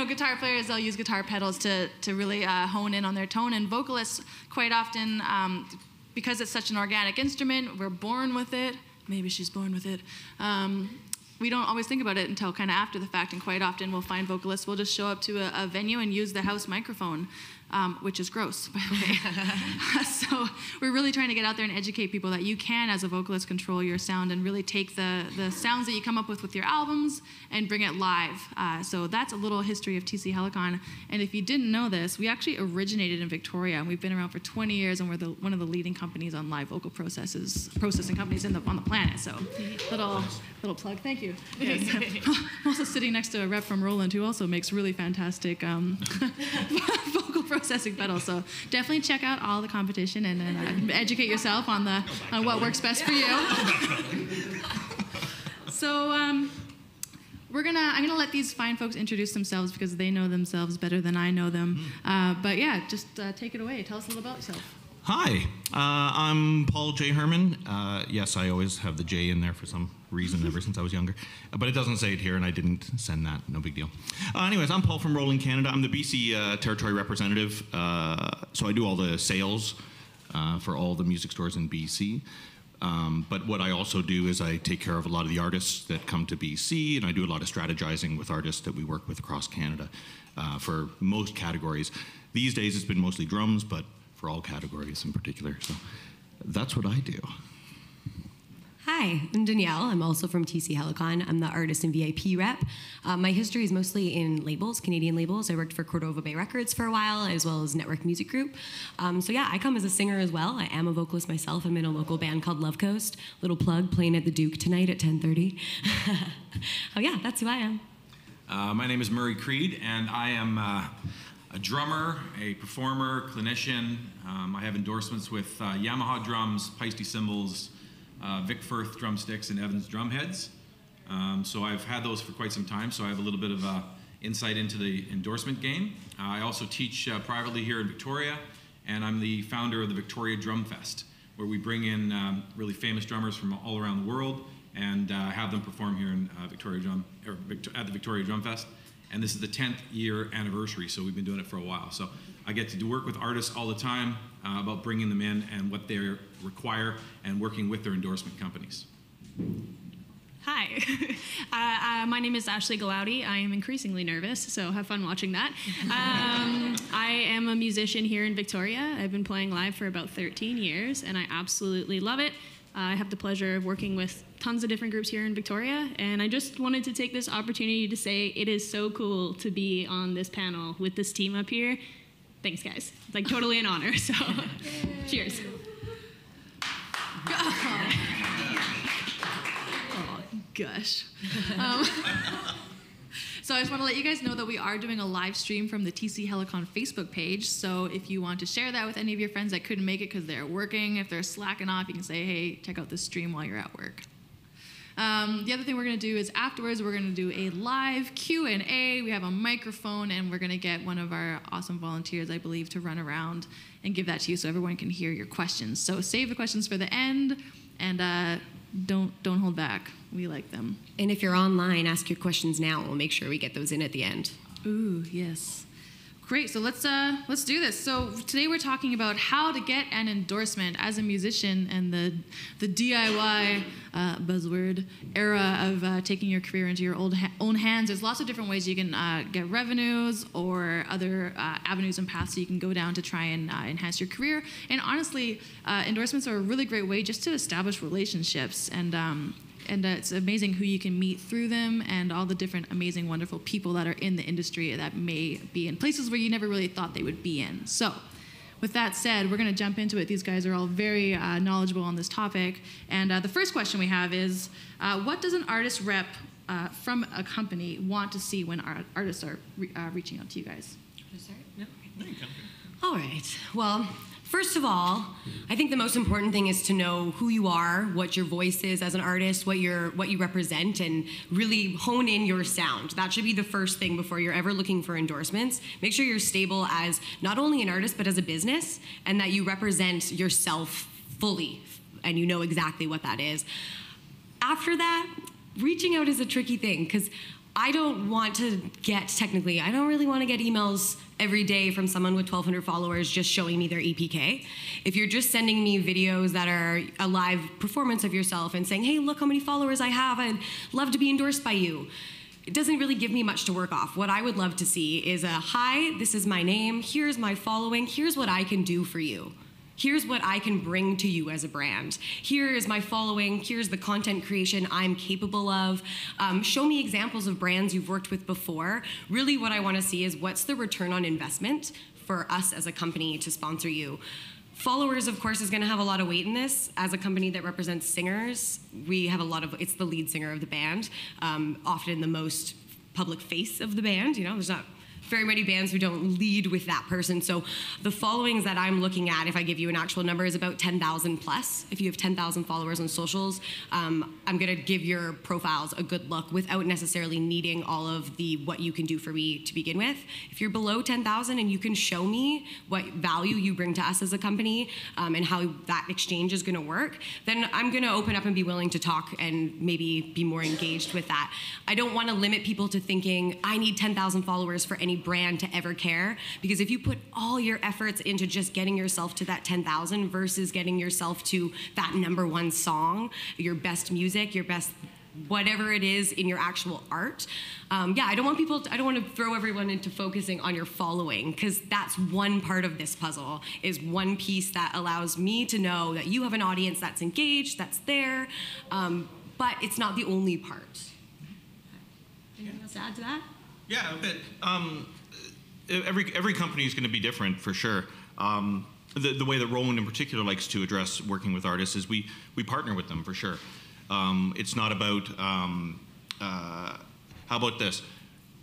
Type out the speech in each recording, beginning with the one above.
guitar players, they'll use guitar pedals to really hone in on their tone, and vocalists quite often, because it's such an organic instrument, we're born with it. Maybe she's born with it. We don't always think about it until kind of after the fact, and quite often we'll find vocalists will just show up to a venue and use the house microphone, which is gross, by the way. So we're really trying to get out there and educate people that you can, as a vocalist, control your sound and really take the sounds that you come up with your albums and bring it live. So that's a little history of TC Helicon. And if you didn't know this, we actually originated in Victoria, and we've been around for 20 years, and we're one of the leading companies on live vocal processing companies on the planet. So little plug. Thank you. Yes. I'm also sitting next to a rep from Roland, who also makes really fantastic vocal processing pedals. So definitely check out all the competition and educate yourself on what works best for you. So I'm gonna let these fine folks introduce themselves because they know themselves better than I know them. But yeah, just take it away. Tell us a little about yourself. Hi, I'm Paul J. Herman. Yes, I always have the J in there for some reason ever since I was younger. But it doesn't say it here, and I didn't send that. No big deal. Anyways, I'm Paul from Roland, Canada. I'm the BC territory representative. So I do all the sales for all the music stores in BC. But what I also do is I take care of a lot of the artists that come to BC, and I do a lot of strategizing with artists that we work with across Canada for most categories. These days it's been mostly drums, but for all categories in particular. So that's what I do. Hi, I'm Danielle. I'm also from TC Helicon. I'm the artist and VIP rep. My history is mostly in labels, Canadian labels. I worked for Cordova Bay Records for a while, as well as Network Music Group. So yeah, I come as a singer as well. I am a vocalist myself. I'm in a local band called Love Coast. Little plug, playing at the Duke tonight at 10:30. Oh yeah, that's who I am. My name is Murray Creed, and I am a drummer, a performer, clinician. I have endorsements with Yamaha drums, Peisty cymbals, Vic Firth drumsticks, and Evans drumheads. So I've had those for quite some time, so I have a little bit of insight into the endorsement game. I also teach privately here in Victoria, and I'm the founder of the Victoria Drum Fest, where we bring in really famous drummers from all around the world and have them perform here in at the Victoria Drum Fest. And this is the 10th year anniversary, so we've been doing it for a while. So I get to work with artists all the time about bringing them in and what they require and working with their endorsement companies. Hi, my name is Ashley Galaudy. I am increasingly nervous, so have fun watching that. I am a musician here in Victoria. I've been playing live for about 13 years, and I absolutely love it. I have the pleasure of working with tons of different groups here in Victoria, and I just wanted to take this opportunity to say it is so cool to be on this panel with this team up here. Thanks, guys. It's like totally an honor, so cheers. Oh, gosh. So I just want to let you guys know that we are doing a live stream from the TC Helicon Facebook page. So if you want to share that with any of your friends that couldn't make it because they're working, if they're slacking off, you can say, hey, check out this stream while you're at work. The other thing we're going to do is afterwards we're going to do a live Q&A. We have a microphone, and we're going to get one of our awesome volunteers, I believe, to run around and give that to you so everyone can hear your questions. So save the questions for the end, and don't hold back. We like them. And if you're online, ask your questions now. We'll make sure we get those in at the end. Ooh, yes. Great, so let's do this. So today we're talking about how to get an endorsement as a musician and the DIY buzzword era of taking your career into your own hands. There's lots of different ways you can get revenues or other avenues and paths that you can go down to try and enhance your career. And honestly, endorsements are a really great way just to establish relationships, and it's amazing who you can meet through them and all the different amazing, wonderful people that are in the industry that may be in places where you never really thought they would be in. So with that said, we're going to jump into it. These guys are all very knowledgeable on this topic. And the first question we have is, what does an artist rep from a company want to see when artists are reaching out to you guys? No? All right. Well, first of all, I think the most important thing is to know who you are, what your voice is as an artist, what you represent, and really hone in your sound. That should be the first thing before you're ever looking for endorsements. Make sure you're stable as not only an artist, but as a business, and that you represent yourself fully, and you know exactly what that is. After that, reaching out is a tricky thing, because I don't want to get, technically, I don't really want to get emails every day from someone with 1,200 followers just showing me their EPK. If you're just sending me videos that are a live performance of yourself and saying, hey, look how many followers I have, I'd love to be endorsed by you, it doesn't really give me much to work off. What I would love to see is a, hi, this is my name, here's my following, here's what I can do for you. Here's what I can bring to you as a brand. Here is my following. Here's the content creation I'm capable of. Show me examples of brands you've worked with before. Really what I want to see is what's the return on investment for us as a company to sponsor you. Followers, of course, is going to have a lot of weight in this. As a company that represents singers, we have a lot of, it's the lead singer of the band, often the most public face of the band. You know, there's not very many bands who don't lead with that person. So the followings that I'm looking at, if I give you an actual number, is about 10,000 plus. If you have 10,000 followers on socials, I'm gonna give your profiles a good look without necessarily needing all of the what you can do for me to begin with. If you're below 10,000 and you can show me what value you bring to us as a company and how that exchange is gonna work, then I'm gonna open up and be willing to talk and maybe be more engaged with that. I don't wanna limit people to thinking, I need 10,000 followers for any brand to ever care, because if you put all your efforts into just getting yourself to that 10,000 versus getting yourself to that #1 song, your best music, your best whatever it is in your actual art, yeah, I don't want to throw everyone into focusing on your following, because that's one part of this puzzle, is one piece that allows me to know that you have an audience that's engaged, that's there, but it's not the only part. Anything else to add to that? Yeah, a bit. Every company is going to be different for sure. The way that Roland in particular likes to address working with artists is we partner with them for sure. It's not about, how about this?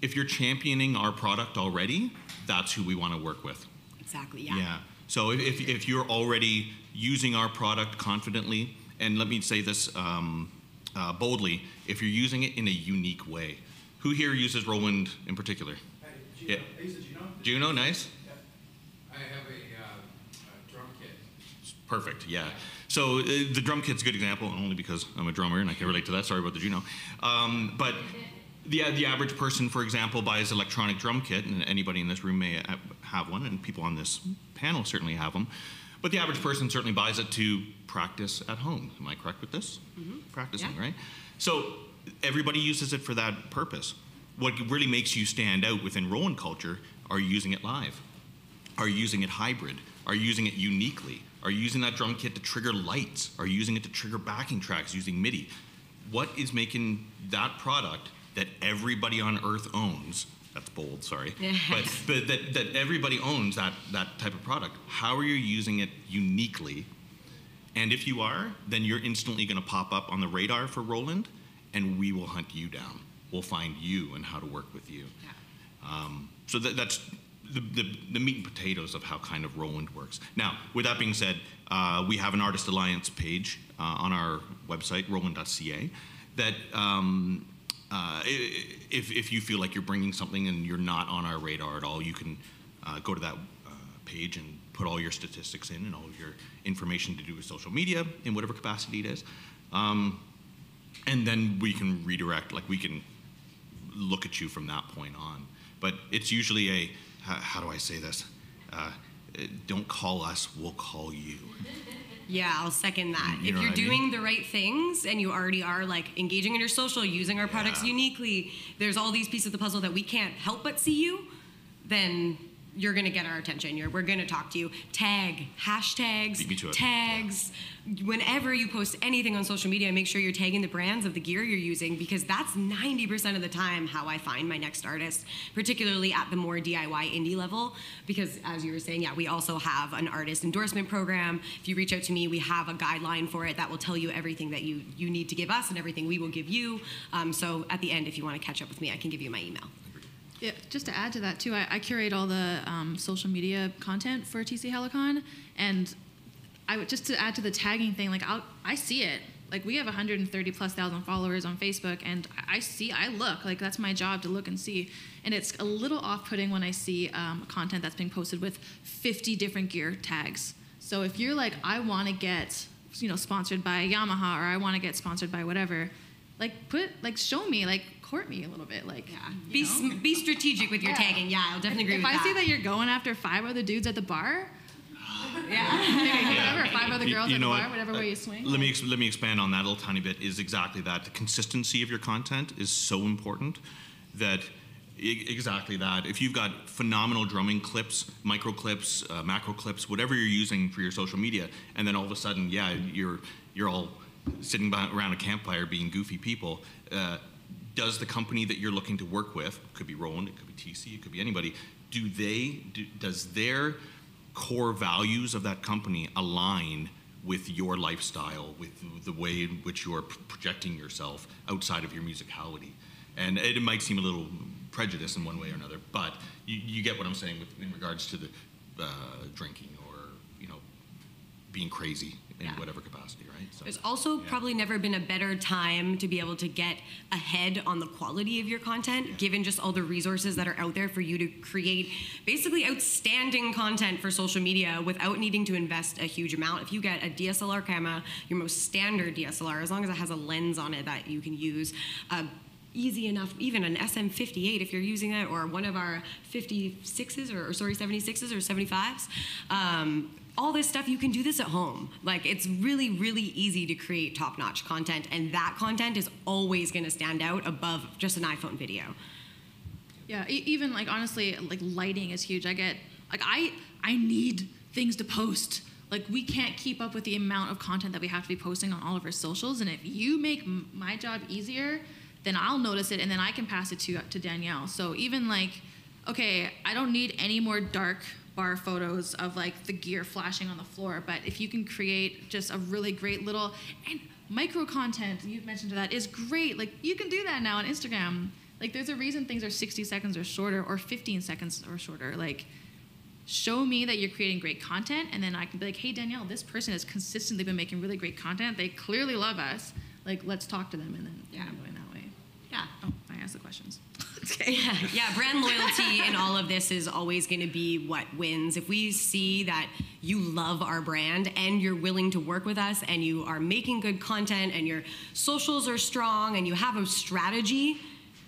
If you're championing our product already, that's who we want to work with. Exactly, yeah. Yeah. So if you're already using our product confidently, and let me say this boldly, if you're using it in a unique way. Who here uses Roland in particular? Juno. Yeah. I use a Juno. Juno, nice. Yep. I have a drum kit. Perfect, yeah. So the drum kit's a good example, only because I'm a drummer and I can relate to that. Sorry about the Juno. But the average person, for example, buys electronic drum kit, and anybody in this room may have one, and people on this panel certainly have them. But the average person certainly buys it to practice at home. Am I correct with this? Mm-hmm. Practicing, yeah. Right? So everybody uses it for that purpose. What really makes you stand out within Roland culture, are you using it live? Are you using it hybrid? Are you using it uniquely? Are you using that drum kit to trigger lights? Are you using it to trigger backing tracks using MIDI? What is making that product that everybody on earth owns, that's bold, sorry, but that everybody owns that type of product, how are you using it uniquely? And if you are, then you're instantly gonna pop up on the radar for Roland, and we will hunt you down. We'll find you and how to work with you. Yeah. So that's the meat and potatoes of how kind of Roland works. Now, with that being said, we have an Artist Alliance page on our website, roland.ca, that if you feel like you're bringing something and you're not on our radar at all, you can go to that page and put all your statistics in and all of your information to do with social media in whatever capacity it is. And then we can redirect, like we can look at you from that point on. But it's usually a, how do I say this? Don't call us, we'll call you. Yeah, I'll second that. You if know you're what I mean? doing the right things and you already are like engaging in your social, using our products uniquely, there's all these pieces of the puzzle that we can't help but see you, then you're gonna get our attention. We're gonna talk to you. Tag, hashtags, tags. Yeah. Whenever you post anything on social media, make sure you're tagging the brands of the gear you're using, because that's 90% of the time how I find my next artist, particularly at the more DIY indie level. Because as you were saying, yeah, we also have an artist endorsement program. If you reach out to me, we have a guideline for it that will tell you everything that you need to give us and everything we will give you. So at the end, if you wanna catch up with me, I can give you my email. Yeah, just to add to that too, I curate all the social media content for TC Helicon, and I would, just to add to the tagging thing, like I see it. Like we have 130,000+ followers on Facebook, and I look, like that's my job to look and see. And it's a little off-putting when I see content that's being posted with 50 different gear tags. So if you're like, I want to get, sponsored by Yamaha, or I want to get sponsored by whatever, show me, court me a little bit, Be strategic with your tagging. Yeah, I'll definitely agree with that. If I see that you're going after 5 other dudes at the bar, whatever, 5 other girls at the bar, whatever way you swing. Let me expand on that a little tiny bit. Is exactly that. The consistency of your content is so important that. Exactly that. If you've got phenomenal drumming clips, micro clips, macro clips, whatever you're using for your social media, and then all of a sudden, you're all sitting around a campfire being goofy people. Does the company that you're looking to work with, it could be Roland, it could be TC, it could be anybody, does their core values of that company align with your lifestyle, with the way in which you are projecting yourself outside of your musicality? And it might seem a little prejudice in one way or another, but you get what I'm saying in regards to the drinking or being crazy in whatever capacity, right? So, there's also probably never been a better time to be able to get ahead on the quality of your content, given just all the resources that are out there for you to create basically outstanding content for social media without needing to invest a huge amount. If you get a DSLR camera, your most standard DSLR, as long as it has a lens on it that you can use, easy enough, even an SM58 if you're using it, or one of our 76s or 76s or 75s. All this stuff, you can do this at home. It's really, really easy to create top-notch content, and that content is always going to stand out above just an iPhone video. Yeah, even honestly, lighting is huge. I need things to post. We can't keep up with the amount of content that we have to be posting on all of our socials, and if you make my job easier, then I'll notice it, and then I can pass it to Danielle. So even okay, I don't need any more dark bar photos of the gear flashing on the floor, but if you can create just a really great little, and micro content, you've mentioned that, is great. You can do that now on Instagram. There's a reason things are 60 seconds or shorter, or 15 seconds or shorter. Show me that you're creating great content, and then I can be hey, Danielle, this person has consistently been making really great content. They clearly love us. Let's talk to them, and then going that way. Yeah. Oh, I asked the questions. Okay. Yeah, brand loyalty in all of this is always going to be what wins. If we see that you love our brand and you're willing to work with us and you are making good content and your socials are strong and you have a strategy,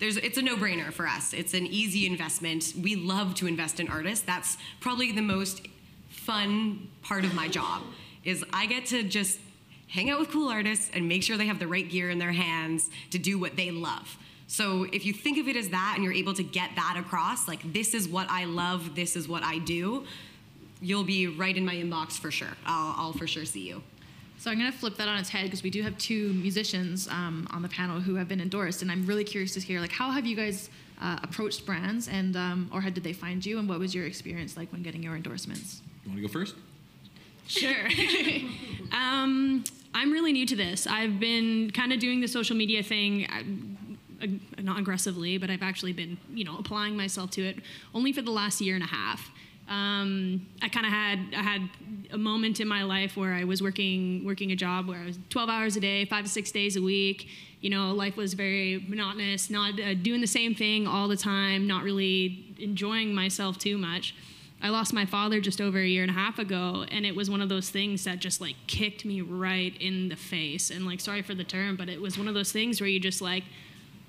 it's a no-brainer for us. It's an easy investment. We love to invest in artists. That's probably the most fun part of my job, is I get to just hang out with cool artists and make sure they have the right gear in their hands to do what they love. So if you think of it as that and you're able to get that across, this is what I love, this is what I do, you'll be right in my inbox for sure. I'll for sure see you. So I'm going to flip that on its head, because we do have 2 musicians on the panel who have been endorsed, and I'm really curious to hear, how have you guys approached brands, and or how did they find you, and what was your experience like when getting your endorsements? You want to go first? Sure. I'm really new to this. I've been kind of doing the social media thing, not aggressively, but I've actually been, applying myself to it only for the last year and a half. I had a moment in my life where I was working a job where I was 12 hours a day, 5 to 6 days a week. Life was very monotonous, not doing the same thing all the time, not really enjoying myself too much. I lost my father just over a year and a half ago, and it was one of those things that just kicked me right in the face. And sorry for the term, but it was one of those things where you just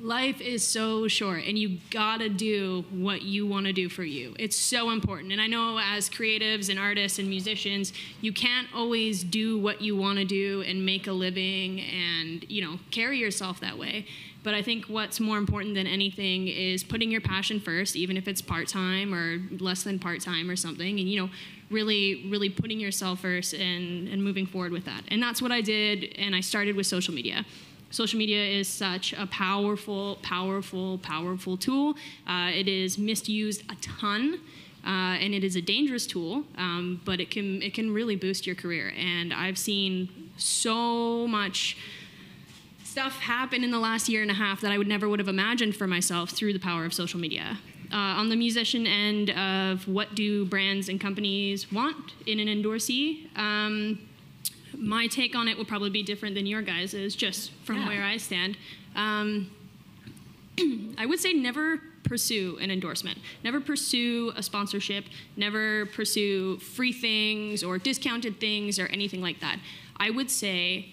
life is so short, and you gotta do what you want to do for you. It's so important. And I know as creatives and artists and musicians, you can't always do what you want to do and make a living and carry yourself that way. But I think what's more important than anything is putting your passion first, even if it's part-time or less than part-time or something, and really putting yourself first and moving forward with that. And that's what I did, and I started with social media. Social media is such a powerful tool. It is misused a ton, and it is a dangerous tool, but it can really boost your career. And I've seen so much stuff happen in the last year and a half that I would have imagined for myself through the power of social media. On the musician end of what do brands and companies want in an endorsee, my take on it will probably be different than your guys's, just from where I stand. I would say never pursue an endorsement. Never pursue a sponsorship. Never pursue free things or discounted things or anything like that. I would say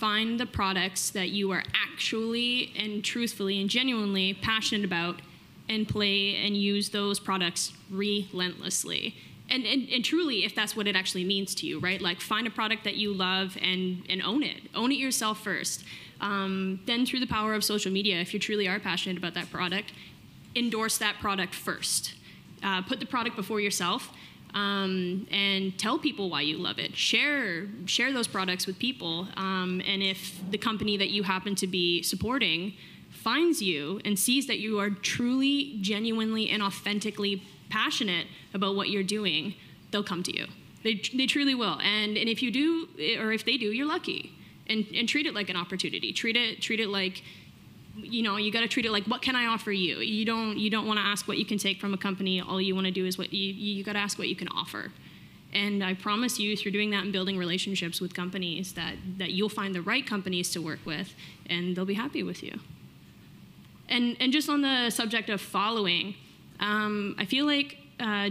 find the products that you are actually and truthfully and genuinely passionate about, and play and use those products relentlessly. And truly, if that's what it actually means to you, right? Like, find a product that you love and own it. Own it yourself first. Then through the power of social media, if you truly are passionate about that product, endorse that product first. Put the product before yourself, and tell people why you love it. Share those products with people. And if the company that you happen to be supporting finds you and sees that you are truly, genuinely, and authentically passionate about what you're doing, they'll come to you. They truly will. And if you do, or if they do, you're lucky. And treat it like an opportunity. Treat it like, you got to treat it like, what can I offer you? You don't want to ask what you can take from a company. All you want to do is what you got to ask what you can offer. And I promise you, through doing that and building relationships with companies, that you'll find the right companies to work with, and they'll be happy with you. And just on the subject of following, I feel like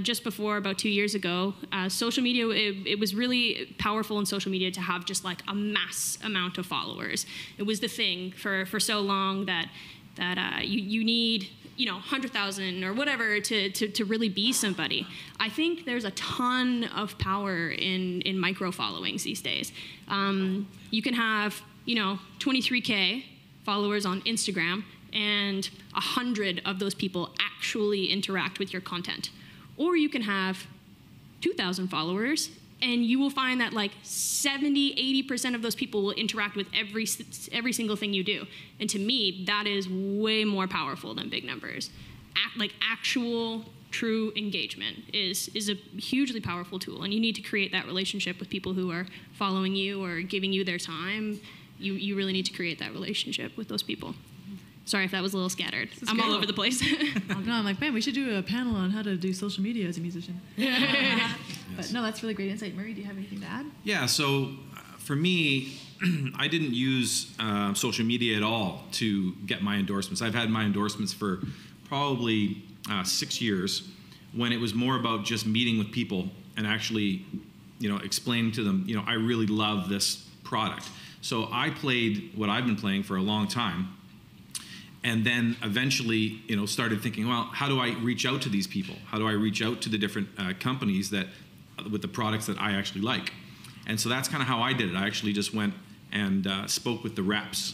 just before, about 2 years ago, social media, it was really powerful in social media to have just like a mass amount of followers. It was the thing for so long that you need 100,000 or whatever to really be somebody. I think there's a ton of power in micro followings these days. You can have 23K followers on Instagram, and 100 of those people actually interact with your content. Or you can have 2,000 followers, and you will find that like 70–80% of those people will interact with every single thing you do. And to me, that is way more powerful than big numbers. Actual, true engagement is a hugely powerful tool, and you need to create that relationship with people who are following you or giving you their time. You really need to create that relationship with those people. Sorry if that was a little scattered. I'm all over the place. I'm like, man, we should do a panel on how to do social media as a musician. But no, that's really great insight. Murray, do you have anything to add? Yeah, so for me, I didn't use social media at all to get my endorsements. I've had my endorsements for probably 6 years, when it was more about just meeting with people and actually, explaining to them, I really love this product. So I played what I've been playing for a long time. And then eventually, started thinking, well, how do I reach out to these people? How do I reach out to the different companies with the products that I actually like? And so that's kind of how I did it. I actually just went and spoke with the reps,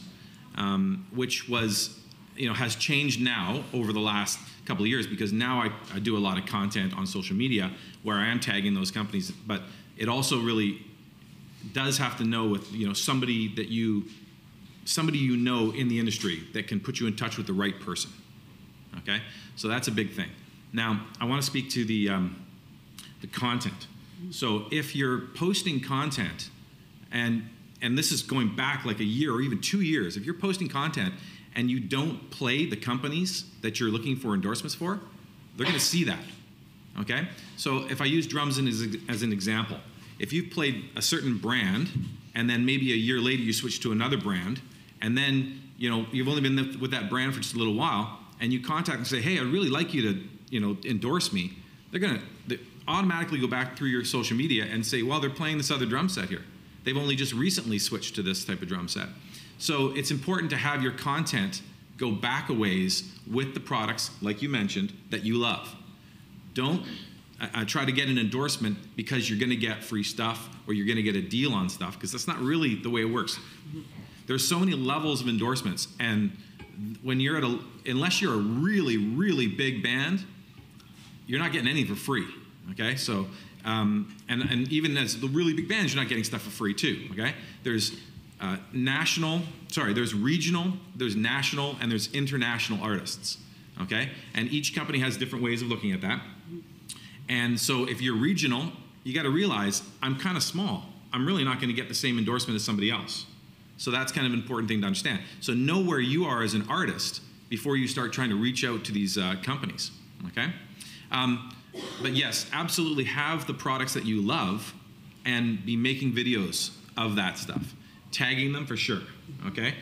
which was, has changed now over the last couple of years, because now I do a lot of content on social media where I am tagging those companies. But it also really does have to know with, somebody in the industry that can put you in touch with the right person. Okay, so that's a big thing. Now I want to speak to the content. So if you're posting content, and this is going back like a year or even 2 years, if you're posting content and you don't play the companies that you're looking for endorsements for, they're going to see that. Okay, so if I use drums as an example, if you've played a certain brand and then maybe a year later you switch to another brand, and then you've only been with that brand for just a little while, and you contact and say, hey, I'd really like you to endorse me, they're going to automatically go back through your social media and say, well, they're playing this other drum set here. They've only just recently switched to this type of drum set. So it's important to have your content go back a ways with the products, like you mentioned, that you love. Don't try to get an endorsement because you're going to get free stuff or you're going to get a deal on stuff, because that's not really the way it works. There's so many levels of endorsements, and when you're unless you're a really, really big band, you're not getting anything for free. Okay, so and even as the really big bands, you're not getting stuff for free too. Okay, there's there's regional, there's national, and there's international artists. Okay, and each company has different ways of looking at that. And so if you're regional, you got to realize, I'm kind of small. I'm really not going to get the same endorsement as somebody else. So that's kind of an important thing to understand. So know where you are as an artist before you start trying to reach out to these companies, okay? But yes, absolutely have the products that you love and be making videos of that stuff. Tagging them for sure, okay?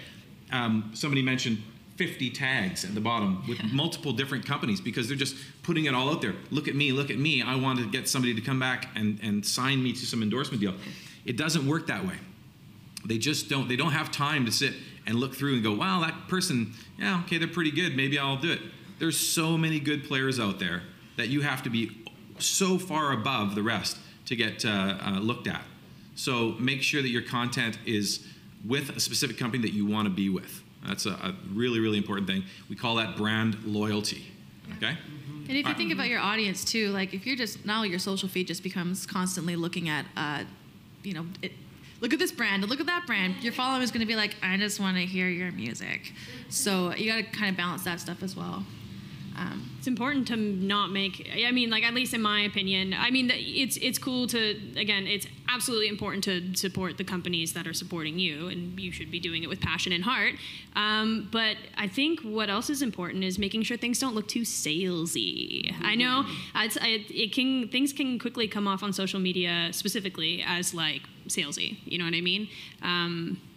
Somebody mentioned 50 tags at the bottom with multiple different companies, because they're just putting it all out there. Look at me, I want to get somebody to come back and sign me to some endorsement deal. It doesn't work that way. they don't have time to sit and look through and go, wow, that person, yeah, okay, they're pretty good, maybe I'll do it. There's so many good players out there that you have to be so far above the rest to get looked at. So make sure that your content is with a specific company that you want to be with. That's a really, really important thing. We call that brand loyalty, okay? And if you think about your audience too, like if you're just, now your social feed just becomes constantly looking at, look at this brand, and look at that brand. Your following is going to be like, I just want to hear your music. So you got to kind of balance that stuff as well. It's important to not make, I mean, like, at least in my opinion, I mean, it's cool to, again, it's absolutely important to support the companies that are supporting you, and you should be doing it with passion and heart. But I think what else is important is making sure things don't look too salesy. I know things can quickly come off on social media specifically as like salesy, you know what I mean?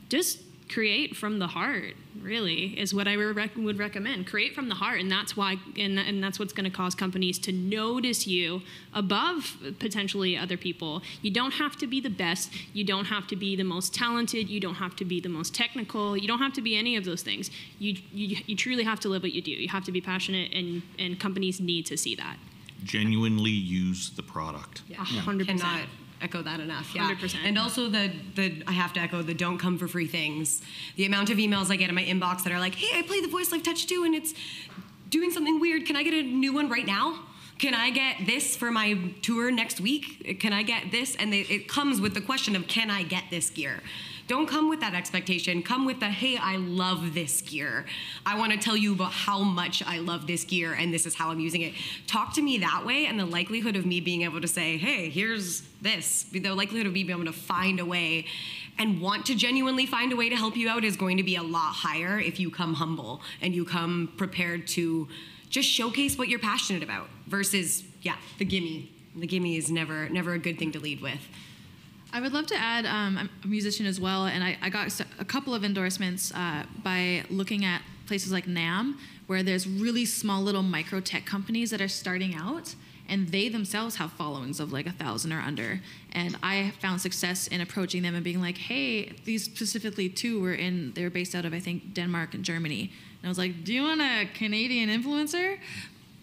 Just create from the heart, really, is what I would recommend. Create from the heart, and that's why, and that's what's going to cause companies to notice you above potentially other people. You don't have to be the best. You don't have to be the most talented. You don't have to be the most technical. You don't have to be any of those things. You truly have to live what you do. You have to be passionate, and companies need to see that. Genuinely use the product. 100%. Cannot echo that enough. 100%. And also the I have to echo the don't come for free things. The amount of emails I get in my inbox that are like, hey, I play the Voice Live Touch 2 and it's doing something weird. Can I get a new one right now? Can I get this for my tour next week? Can I get this? And it comes with the question of, can I get this gear? Don't come with that expectation. Come with the, hey, I love this gear. I want to tell you about how much I love this gear and this is how I'm using it. Talk to me that way, and the likelihood of me being able to say, hey, here's this, the likelihood of me being able to find a way and want to genuinely find a way to help you out is going to be a lot higher if you come humble and you come prepared to just showcase what you're passionate about versus, the gimme. The gimme is never a good thing to lead with. I would love to add, I'm a musician as well, and I got a couple of endorsements by looking at places like NAMM, where there's really small little micro tech companies that are starting out, and they themselves have followings of like 1,000 or under. And I found success in approaching them and being like, hey, these specifically two they were based out of, I think, Denmark and Germany. And I was like, do you want a Canadian influencer?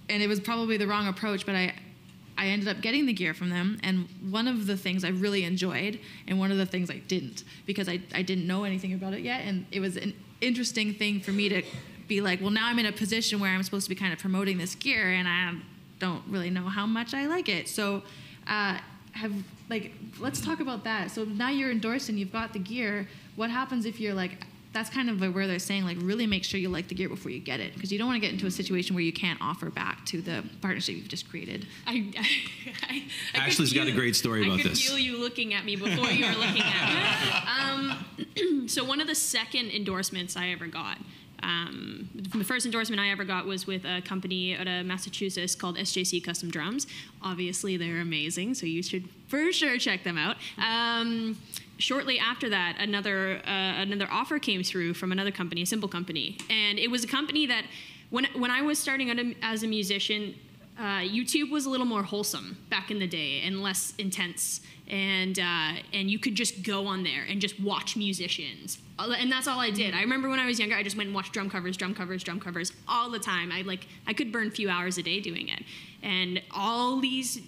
And it was probably the wrong approach, but I ended up getting the gear from them, and one of the things I really enjoyed, and one of the things I didn't, because I didn't know anything about it yet, and it was an interesting thing for me to be like, well, now I'm in a position where I'm supposed to be kind of promoting this gear, and I don't really know how much I like it. So let's talk about that. So now you're endorsed and you've got the gear. What happens if you're like, that's kind of where they're saying, like, really make sure you like the gear before you get it, because you don't want to get into a situation where you can't offer back to the partnership you've just created. Ashley's got a great story about this. I could feel you looking at me before you were looking at me. So one of the second endorsements I ever got, the first endorsement I ever got was with a company out of Massachusetts called SJC Drums. Obviously, they're amazing, so you should for sure check them out. Shortly after that, another offer came through from another company, a simple company, and it was a company that, when I was starting out as a musician, YouTube was a little more wholesome back in the day and less intense, and you could just go on there and just watch musicians, and that's all I did. I remember when I was younger, I just went and watched drum covers all the time. I could burn a few hours a day doing it, and all these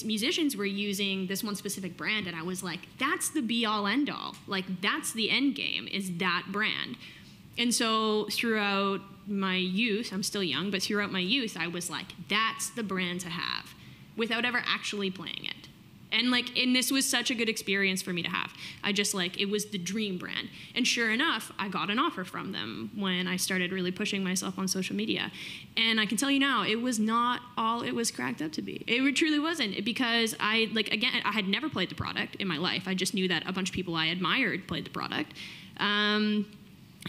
musicians were using this one specific brand, and I was like, that's the be all end all. Like, that's the end game, is that brand. And so throughout my youth, I'm still young, but throughout my youth, I was like, that's the brand to have, without ever actually playing it. And this was such a good experience for me to have. It was the dream brand. And sure enough, I got an offer from them when I started really pushing myself on social media. And I can tell you now, it was not all it was cracked up to be. It truly wasn't, because I had never played the product in my life. I just knew that a bunch of people I admired played the product. And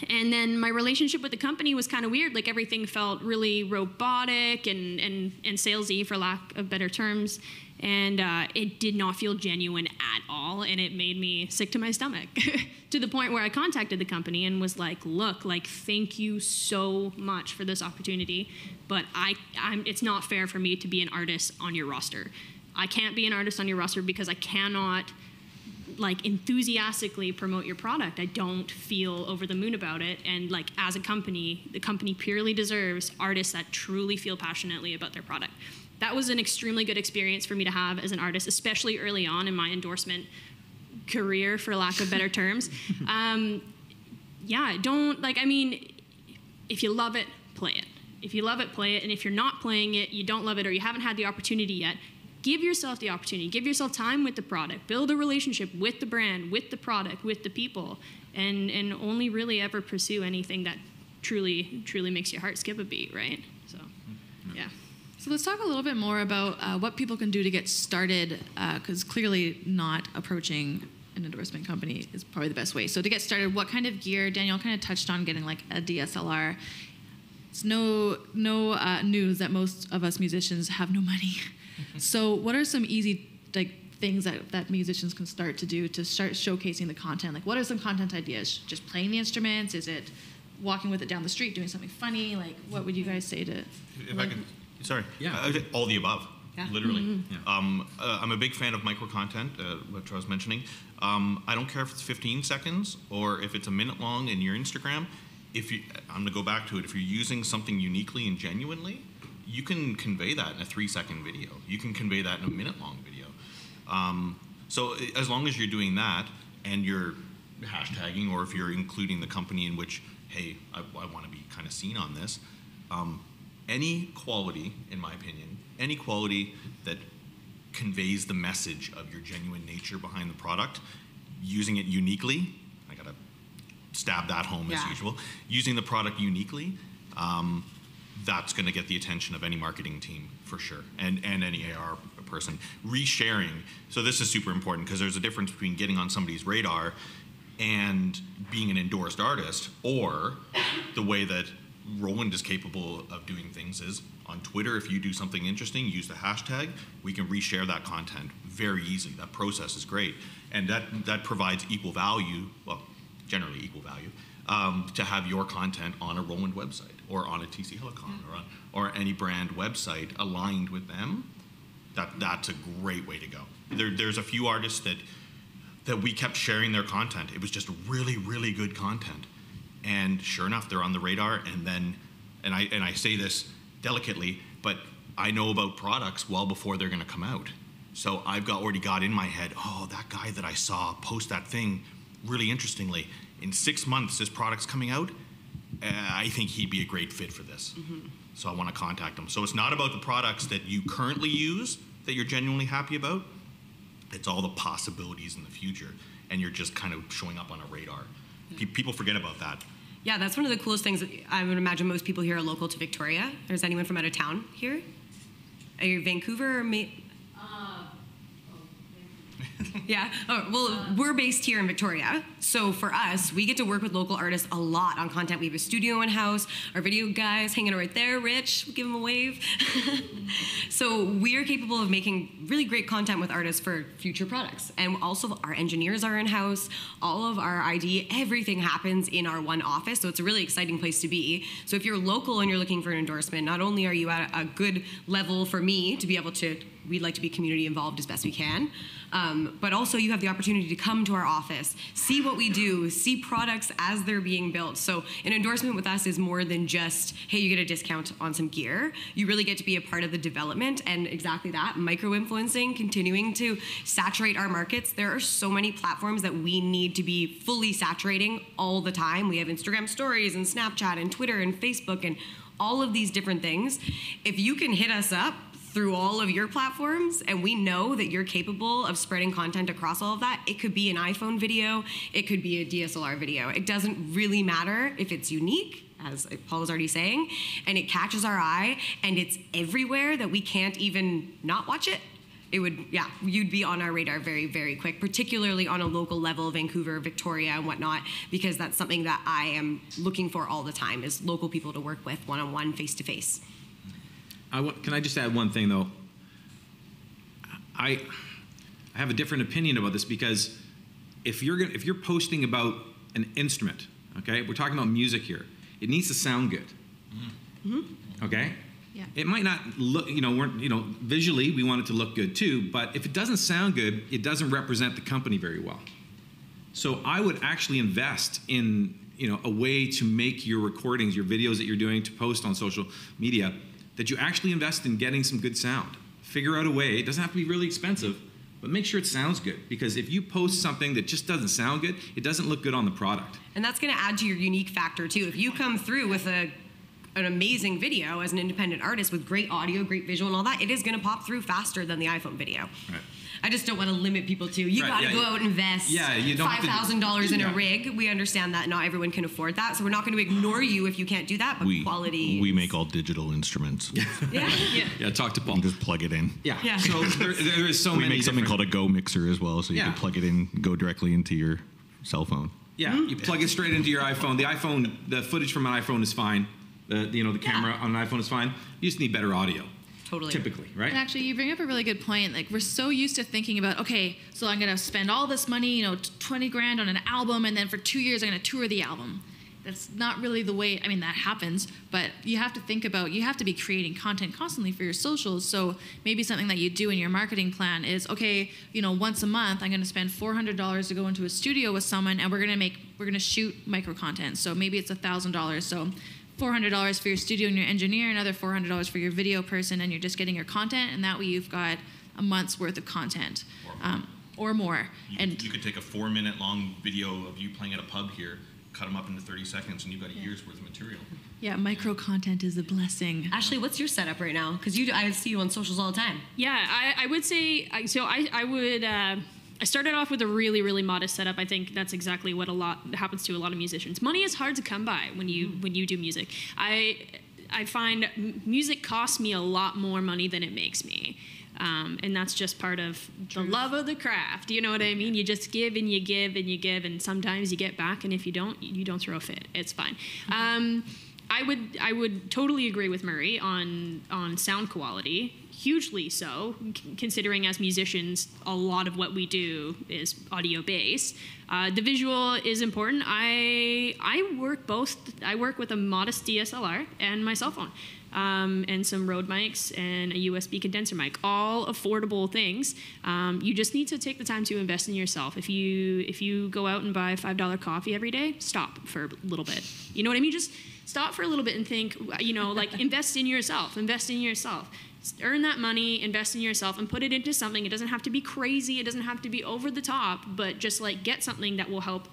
then my relationship with the company was kind of weird. Like, everything felt really robotic and salesy, for lack of better terms. And it did not feel genuine at all, and it made me sick to my stomach to the point where I contacted the company and was like, look, thank you so much for this opportunity, but it's not fair for me to be an artist on your roster. I can't be an artist on your roster because I cannot like enthusiastically promote your product. I don't feel over the moon about it. And like as a company, the company purely deserves artists that truly feel passionately about their product. That was an extremely good experience for me to have as an artist, especially early on in my endorsement career, for lack of better terms. Yeah, don't, like, I mean, if you love it, play it. If you love it, play it. And if you're not playing it, you don't love it, or you haven't had the opportunity yet, give yourself the opportunity. Give yourself time with the product. Build a relationship with the brand, with the product, with the people, and only really ever pursue anything that truly makes your heart skip a beat, right? So, yeah. So let's talk a little bit more about what people can do to get started, because clearly not approaching an endorsement company is probably the best way. So to get started, what kind of gear? Danielle kind of touched on getting like a DSLR. It's no news that most of us musicians have no money. So what are some easy like things that musicians can start to do to start showcasing the content? Like what are some content ideas? Just playing the instruments? Is it walking with it down the street, doing something funny? Like what would you guys say to? If I can, sorry. Yeah. All the above. Yeah. Literally. Mm-hmm. Yeah. I'm a big fan of micro content, which I was mentioning. I don't care if it's 15 seconds or if it's a minute long in your Instagram. I'm going to go back to it. If you're using something uniquely and genuinely, you can convey that in a 3-second video. You can convey that in a minute-long video. So as long as you're doing that and you're hashtagging, or if you're including the company in which, hey, I want to be kind of seen on this, any quality, in my opinion, any quality that conveys the message of your genuine nature behind the product, using it uniquely, I got to stab that home as usual, using the product uniquely, that's going to get the attention of any marketing team for sure, and any AR person. Resharing, so this is super important because there's a difference between getting on somebody's radar and being an endorsed artist, or the way that Roland is capable of doing things is on Twitter. If you do something interesting, use the hashtag, we can reshare that content very easily. That process is great, and that provides equal value, well, generally equal value, to have your content on a Roland website or on a TC Helicon or any brand website aligned with them. That's a great way to go. There's a few artists that we kept sharing their content. It was just really, really good content. And sure enough, they're on the radar, and I say this delicately, but I know about products well before they're gonna come out. So I've already got in my head, oh, that guy that I saw post that thing really interestingly, in 6 months this product's coming out, I think he'd be a great fit for this. Mm-hmm. So I wanna contact him. So it's not about the products that you currently use that you're genuinely happy about, it's all the possibilities in the future, and you're just kind of showing up on a radar. People forget about that. Yeah, that's one of the coolest things. I would imagine most people here are local to Victoria. Is anyone from out of town here? Are you Vancouver or Yeah. Oh, well, we're based here in Victoria. So for us, we get to work with local artists a lot on content. We have a studio in-house. Our video guy's hanging right there, Rich. Give him a wave. So we are capable of making really great content with artists for future products. And also our engineers are in-house. All of our ID, everything happens in our one office. So it's a really exciting place to be. So if you're local and you're looking for an endorsement, not only are you at a good level for me to be able to, we'd like to be community involved as best we can, but also you have the opportunity to come to our office, see what we do, see products as they're being built. So an endorsement with us is more than just, hey, you get a discount on some gear. You really get to be a part of the development, and exactly that, micro-influencing, continuing to saturate our markets. There are so many platforms that we need to be fully saturating all the time. We have Instagram stories and Snapchat and Twitter and Facebook and all of these different things. If you can hit us up through all of your platforms, and we know that you're capable of spreading content across all of that. It could be an iPhone video, it could be a DSLR video. It doesn't really matter if it's unique, as Paul was already saying, and it catches our eye, and it's everywhere that we can't even not watch it. It would, yeah, you'd be on our radar very, very quick, particularly on a local level, Vancouver, Victoria, and whatnot, because that's something that I am looking for all the time, is local people to work with one-on-one, face-to-face. Can I just add one thing, though? I have a different opinion about this, because if you're posting about an instrument, okay, we're talking about music here, it needs to sound good, okay? Yeah. It might not look, visually we want it to look good too, but if it doesn't sound good, it doesn't represent the company very well. So I would actually invest in, a way to make your recordings, your videos that you're doing to post on social media, that you actually invest in getting some good sound. Figure out a way, it doesn't have to be really expensive, but make sure it sounds good. Because if you post something that just doesn't sound good, it doesn't look good on the product. And that's going to add to your unique factor too. If you come through with an amazing video as an independent artist with great audio, great visual and all that, it is going to pop through faster than the iPhone video. Right. I just don't want to limit people to, you got to go out and invest $5,000 in a rig. We understand that not everyone can afford that, so we're not going to ignore you if you can't do that, but quality. We make all digital instruments. Yeah, talk to Paul. You just plug it in. Yeah. So there is so many. We make something called a Go mixer as well, so you can plug it in, go directly into your cell phone. Yeah, you plug it straight into your iPhone. The footage from an iPhone is fine. The camera on an iPhone is fine. You just need better audio. Totally. Typically, right? And actually, you bring up a really good point. Like, we're so used to thinking about, okay, so I'm going to spend all this money, 20 grand on an album, and then for 2 years I'm going to tour the album. That's not really the way, that happens, but you have to think about, you have to be creating content constantly for your socials. So maybe something that you do in your marketing plan is, okay, once a month I'm going to spend $400 to go into a studio with someone, and we're going to shoot micro content. So maybe it's $1,000. So $400 for your studio and your engineer, another $400 for your video person, and you're just getting your content, and that way you've got a month's worth of content or more. You could take a 4-minute long video of you playing at a pub here, cut them up into 30 seconds, and you've got a year's worth of material. Yeah, micro content is a blessing. Ashley, what's your setup right now? Because I see you on socials all the time. Yeah, I would say, I started off with a really, really modest setup. I think that's exactly what happens to a lot of musicians. Money is hard to come by when you do music. I find music costs me a lot more money than it makes me. And that's just part of the love of the craft. You know what I mean? You just give and you give and you give, and sometimes you get back, and if you don't throw a fit. It's fine. I would totally agree with Murray on sound quality. Hugely so, considering as musicians, a lot of what we do is audio based. The visual is important. I work both. I work with a modest DSLR and my cell phone, and some Rode mics and a USB condenser mic. All affordable things. You just need to take the time to invest in yourself. If you go out and buy a $5 coffee every day, stop for a little bit. You know what I mean? Just stop for a little bit and think. Invest in yourself. Invest in yourself. Earn that money, invest in yourself, and put it into something. It doesn't have to be crazy. It doesn't have to be over the top, but just get something that will help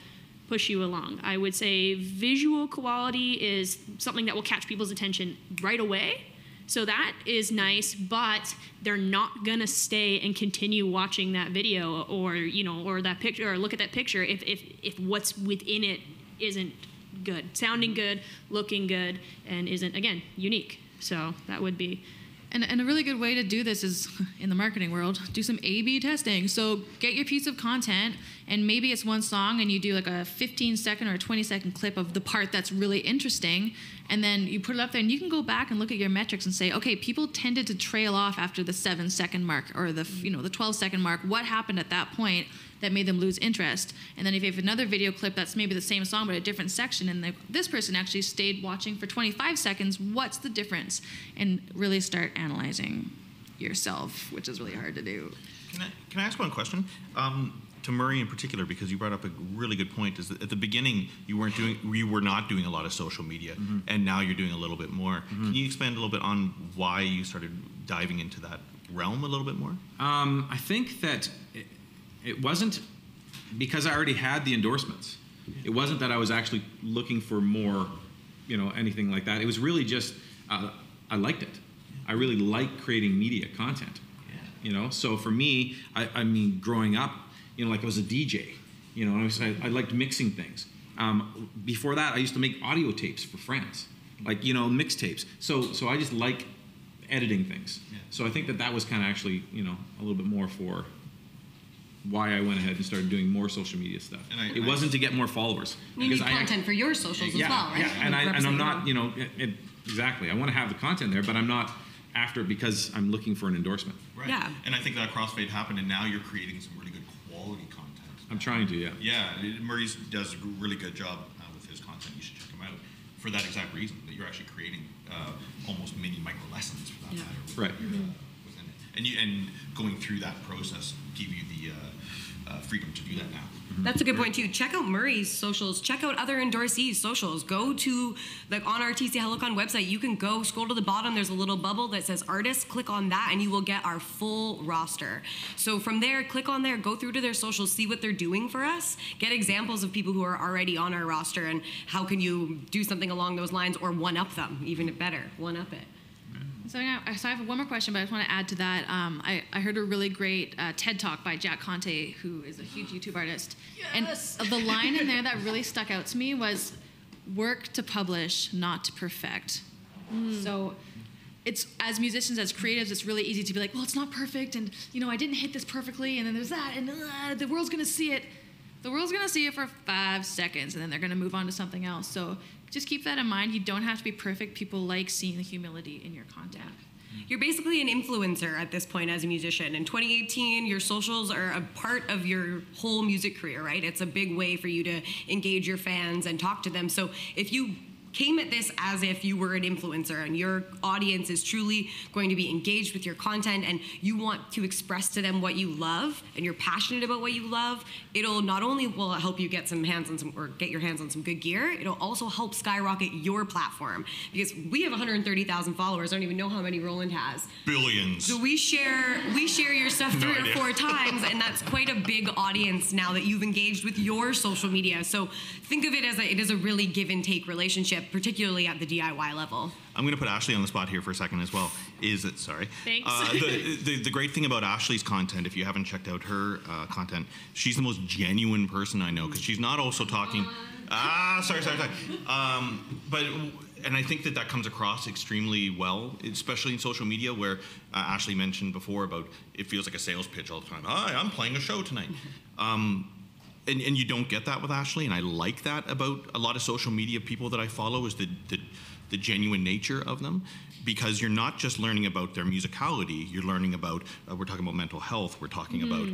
push you along. I would say visual quality is something that will catch people's attention right away. So that is nice, but they're not gonna stay and continue watching that video or that picture or look at that picture if what's within it isn't good, sounding good, looking good, and isn't, again, unique. So that would be. And a really good way to do this is, in the marketing world, do some A/B testing. So get your piece of content, and maybe it's one song, and you do a 15-second or a 20-second clip of the part that's really interesting, and then you put it up there, and you can go back and look at your metrics and say, okay, people tended to trail off after the 7-second mark or the 12-second mark. What happened at that point that made them lose interest? And then if you have another video clip that's maybe the same song but a different section, and this person actually stayed watching for 25 seconds, what's the difference? And really start analyzing yourself, which is really hard to do. Can I ask one question? To Murray in particular, because you brought up a really good point, is that at the beginning you were not doing a lot of social media, and now you're doing a little bit more. Can you expand a little bit on why you started diving into that realm a little bit more? I think that it wasn't because I already had the endorsements. It wasn't that I was actually looking for more, anything like that. It was really just I liked it. I really like creating media content. So for me, I mean, growing up, I was a DJ. I liked mixing things. Before that, I used to make audio tapes for friends, mixtapes. So I just like editing things. Yeah. So I think that was kind of actually, a little bit more for why I went ahead and started doing more social media stuff. And it wasn't to get more followers. You need content for your socials as well, right? Yeah, and I'm not, exactly. I want to have the content there, but I'm not after it because I'm looking for an endorsement. Right. Yeah. And I think that crossfade happened, and now you're creating some really good quality content. I'm trying to, yeah. Yeah, Murray does a really good job with his content. You should check him out. for that exact reason, that you're actually creating almost mini micro lessons for that matter. Right. Within it. And going through that process give you the freedom to do that now. That's a good point too. Check out Murray's socials. Check out other endorsees' socials. Go to, like, on our TC Helicon website, you can go scroll to the bottom. There's a little bubble that says artists. Click on that and you will get our full roster. So from there, click on there, go through to their socials, see what they're doing for us. Get examples of people who are already on our roster and how can you do something along those lines or one-up them, even better, one-up it. So I have one more question, but I just want to add to that. I heard a really great TED Talk by Jack Conte, who is a huge YouTube artist. Yes! And the line in there that really stuck out to me was, work to publish, not to perfect. So it's, as musicians, as creatives, it's really easy to be like, well, it's not perfect, and I didn't hit this perfectly, and then there's that, and the world's going to see it. The world's going to see it for 5 seconds, and then they're going to move on to something else. So just keep that in mind. You don't have to be perfect. People like seeing the humility in your content. You're basically an influencer at this point as a musician. In 2018, your socials are a part of your whole music career, right? It's a big way for you to engage your fans and talk to them. So if you came at this as if you were an influencer and your audience is truly going to be engaged with your content and you want to express to them what you love and you're passionate about what you love, it'll not only will help you get get your hands on some good gear, it'll also help skyrocket your platform, because we have 130,000 followers. I don't even know how many Roland has. Billions. So we share your stuff 3 or 4 times, and that's quite a big audience now that you've engaged with your social media. So think of it as it is a really give and take relationship, particularly at the DIY level. I'm going to put Ashley on the spot here for a second as well. Thanks. The great thing about Ashley's content, if you haven't checked out her content, she's the most genuine person I know, because she's not also talking. And I think that comes across extremely well, especially in social media, where Ashley mentioned before about it feels like a sales pitch all the time. Hi, I'm playing a show tonight. And you don't get that with Ashley, and I like that about a lot of social media people that I follow, is the genuine nature of them, because you're not just learning about their musicality, you're learning about, we're talking about mental health, we're talking about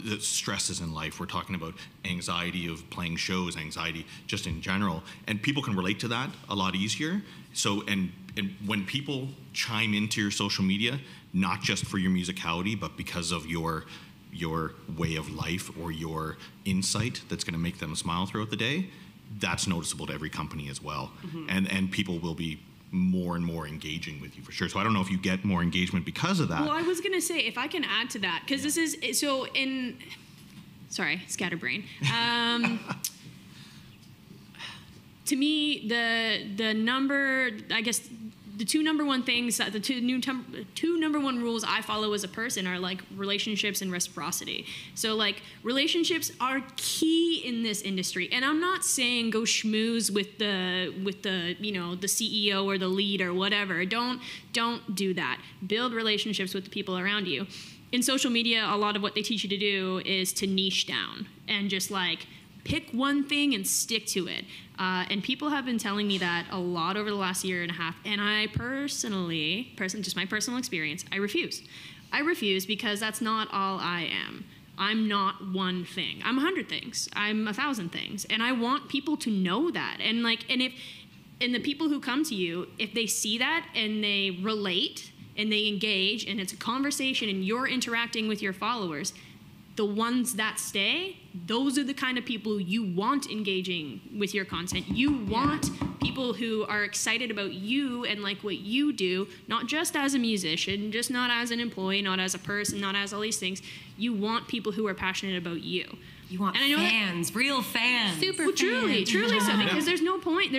the stresses in life, we're talking about anxiety of playing shows, anxiety just in general, and people can relate to that a lot easier. So, and when people chime into your social media, not just for your musicality, but because of your way of life or your insight that's going to make them smile throughout the day, that's noticeable to every company as well. And people will be more and more engaging with you for sure. So I don't know if you get more engagement because of that. Well, I was going to say, if I can add to that, because this is, so in, sorry, scatterbrain. To me, the number, I guess, the two number one things, the two number one rules I follow as a person are like relationships and reciprocity. So like relationships are key in this industry, and I'm not saying go schmooze with the the CEO or the lead or whatever. Don't do that. Build relationships with the people around you. In social media, a lot of what they teach you to do is to niche down and just like pick one thing and stick to it. And people have been telling me that a lot over the last year and a half. And I personally, just my personal experience, I refuse. I refuse because that's not all I am. I'm not one thing. I'm 100 things. I'm 1,000 things. And I want people to know that. And the people who come to you, if they see that and they relate and they engage and it's a conversation and you're interacting with your followers, the ones that stay, those are the kind of people you want engaging with your content. You want people who are excited about you and like what you do, not just as a musician, just not as an employee, not as a person, not as all these things. You want people who are passionate about you. You want fans, real fans. Super fans. Truly so. Because there's no point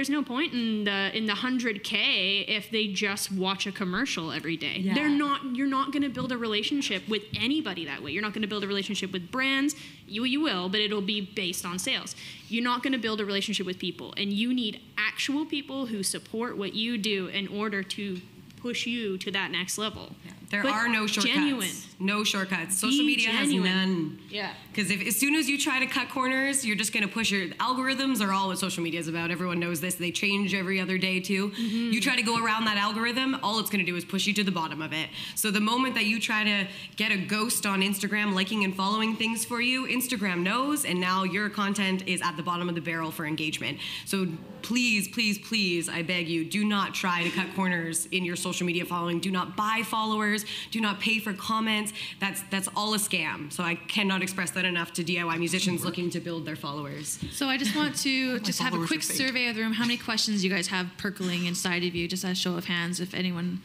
in the 100K if they just watch a commercial every day. Yeah. You're not going to build a relationship with anybody that way. You're not going to build a relationship with brands. You will, but it'll be based on sales. You're not going to build a relationship with people, and you need actual people who support what you do in order to push you to that next level. Yeah. There are no shortcuts. No shortcuts. Social media genuine. has none. Yeah. Because as soon as you try to cut corners, you're just going to push your algorithms are all what social media is about. Everyone knows this. They change every other day too. You try to go around that algorithm, all it's going to do is push you to the bottom of it. So the moment that you try to get a ghost on Instagram liking and following things for you, Instagram knows, and now your content is at the bottom of the barrel for engagement. So please, please, please, I beg you, do not try to cut corners in your social media following. Do not buy followers. Do not pay for comments. That's all a scam. So I cannot express that enough to DIY musicians looking to build their followers. So I just want to just have a followers quick are fake. survey of the room. How many questions you guys have percolating inside of you? Just a show of hands, if anyone.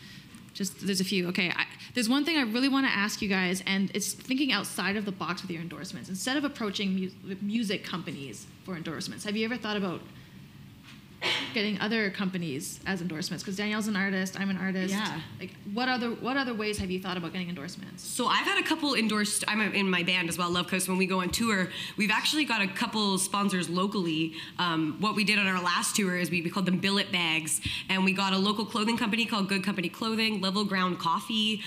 Just there's a few. Okay, there's one thing I really want to ask you guys, and it's thinking outside of the box with your endorsements. Instead of approaching music companies for endorsements, have you ever thought about getting other companies as endorsements? Because Danielle's an artist, I'm an artist. Yeah. Like, what other ways have you thought about getting endorsements? So I've had a couple endorsed. I'm in my band as well, Love Coast. When we go on tour, we've actually got a couple sponsors locally. What we did on our last tour is we called them billet bags, and we got a local clothing company called Good Company Clothing, Level Ground Coffee,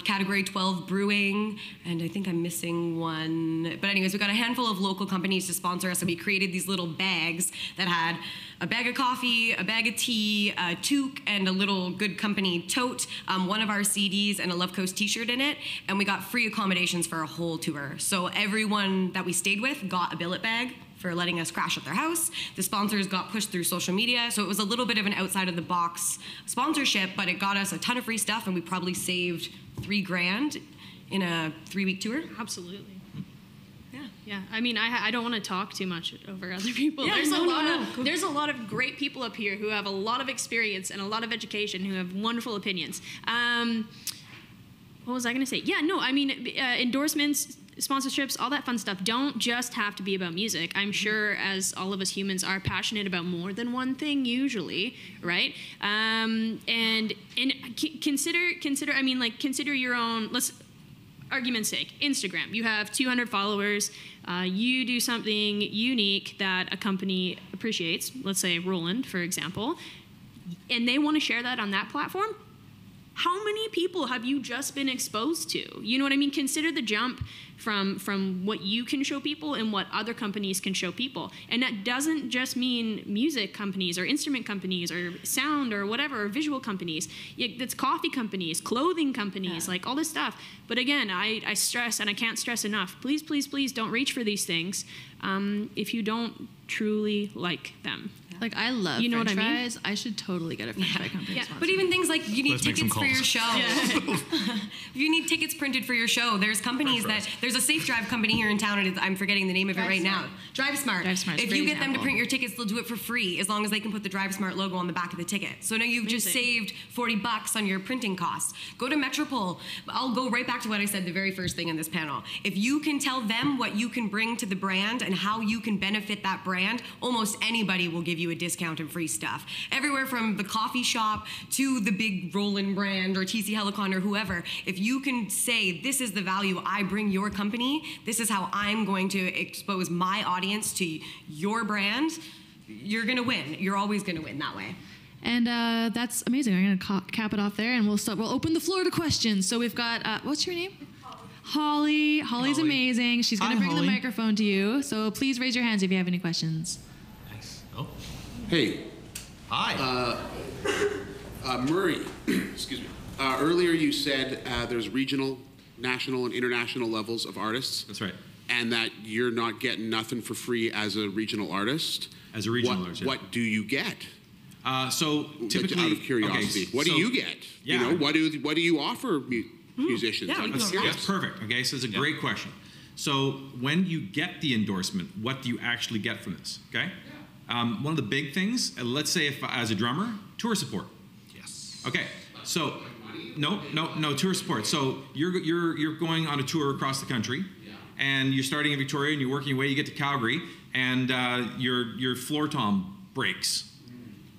Category 12 Brewing, and I think I'm missing one. But anyways, we got a handful of local companies to sponsor us, and we created these little bags that had a bag of coffee, a bag of tea, a toque, and a little Good Company tote, one of our CDs, and a Love Coast t-shirt in it, and we got free accommodations for a whole tour. So everyone that we stayed with got a billet bag for letting us crash at their house. The sponsors got pushed through social media, so it was a little bit of an outside-of-the-box sponsorship, but it got us a ton of free stuff, and we probably saved $3,000 in a 3-week tour. Absolutely. Yeah. Yeah, I mean, I don't want to talk too much over other people. Yeah, There's a lot of great people up here who have a lot of experience and a lot of education, who have wonderful opinions. What was I going to say? Yeah, no, I mean, endorsements, sponsorships, all that fun stuff don't just have to be about music. I'm sure, as all of us humans are passionate about more than one thing usually, right? And consider. I mean, like, consider your own. Let's. Argument's sake, Instagram. You have 200 followers. You do something unique that a company appreciates. Let's say Roland, for example, and they want to share that on that platform. How many people have you just been exposed to? You know what I mean? Consider the jump from what you can show people and what other companies can show people. And that doesn't just mean music companies or instrument companies or sound or whatever, or visual companies. It's coffee companies, clothing companies, like all this stuff. But again, I stress, and I can't stress enough, please, please, please don't reach for these things if you don't truly like them. Like, I love You know French what I mean? fries. I should totally get a French fry company. Yeah, sponsor. but even things like you need Let's make some tickets for your calls. show. If you need tickets printed for your show, there's companies that there's a Safe Drive company here in town, and I'm forgetting the name of it right now. Drive Smart. Drive Smart's a If great you get them to example. print your tickets, they'll do it for free as long as they can put the Drive Smart logo on the back of the ticket. So now you've just saved $40 on your printing costs. Go to Metropole. I'll go right back to what I said the very first thing in this panel. If you can tell them what you can bring to the brand and how you can benefit that brand, almost anybody will give you a discount and free stuff. Everywhere from the coffee shop to the big Roland brand or TC Helicon or whoever, if you can say, this is the value I bring your company, this is how I'm going to expose my audience to your brand, you're going to win. You're always going to win that way. And that's amazing. I'm going to cap it off there, and we'll open the floor to questions. So we've got, what's your name? Holly. Holly's amazing. She's going to bring Holly. the microphone to you. So please raise your hands if you have any questions. Nice. Oh, Hey, hi. Murray, excuse me. Earlier you said there's regional, national, and international levels of artists. That's right. And that you're not getting nothing for free as a regional artist. As a regional artist, yeah. What do you get? So typically, out of curiosity, okay, what do so- you get? Yeah. You know, what do you offer musicians? Yeah, I'm we can go curious. That's perfect. Okay, so it's a great question. So when you get the endorsement, what do you actually get from this? Okay, one of the big things. Let's say if as a drummer, tour support. Yes. Okay, so no tour support. So you're going on a tour across the country, and you're starting in Victoria and you're working your way. You get to Calgary, and your floor tom breaks.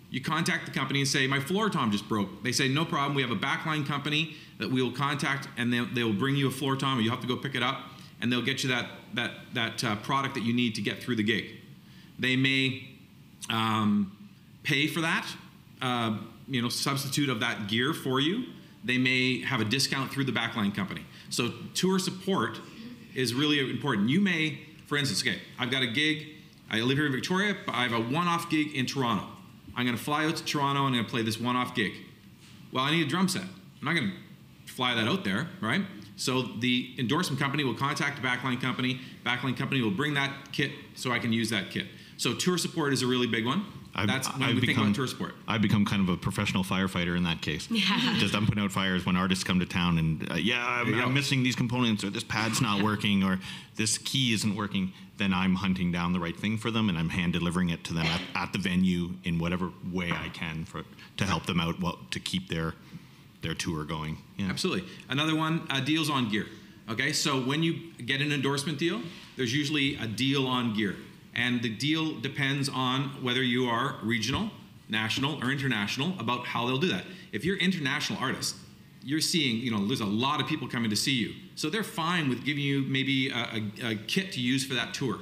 You contact the company and say, my floor tom just broke. They say, no problem. We have a backline company that we will contact, and they'll bring you a floor tom, or you have to go pick it up, and they'll get you that product that you need to get through the gig. They may pay for that, substitute of that gear for you. they may have a discount through the backline company. So tour support is really important. You may, for instance, okay, I've got a gig, I live here in Victoria, but I have a one-off gig in Toronto. I'm gonna fly out to Toronto and I'm gonna play this one-off gig. Well, I need a drum set. I'm not gonna fly that out there, right? So the endorsement company will contact the backline company will bring that kit so I can use that kit. So tour support is a really big one. That's when we think about tour support. I've become kind of a professional firefighter in that case. Yeah. Just I'm putting out fires when artists come to town and I'm missing these components, or this pad's not working, or this key isn't working. Then I'm hunting down the right thing for them and I'm hand delivering it to them at the venue in whatever way I can to help them out, to keep their tour going. Yeah. Absolutely. Another one, deals on gear. Okay, so when you get an endorsement deal, there's usually a deal on gear. And the deal depends on whether you are regional, national, or international about how they'll do that. If you're international artist, you're seeing, there's a lot of people coming to see you. So they're fine with giving you maybe a kit to use for that tour.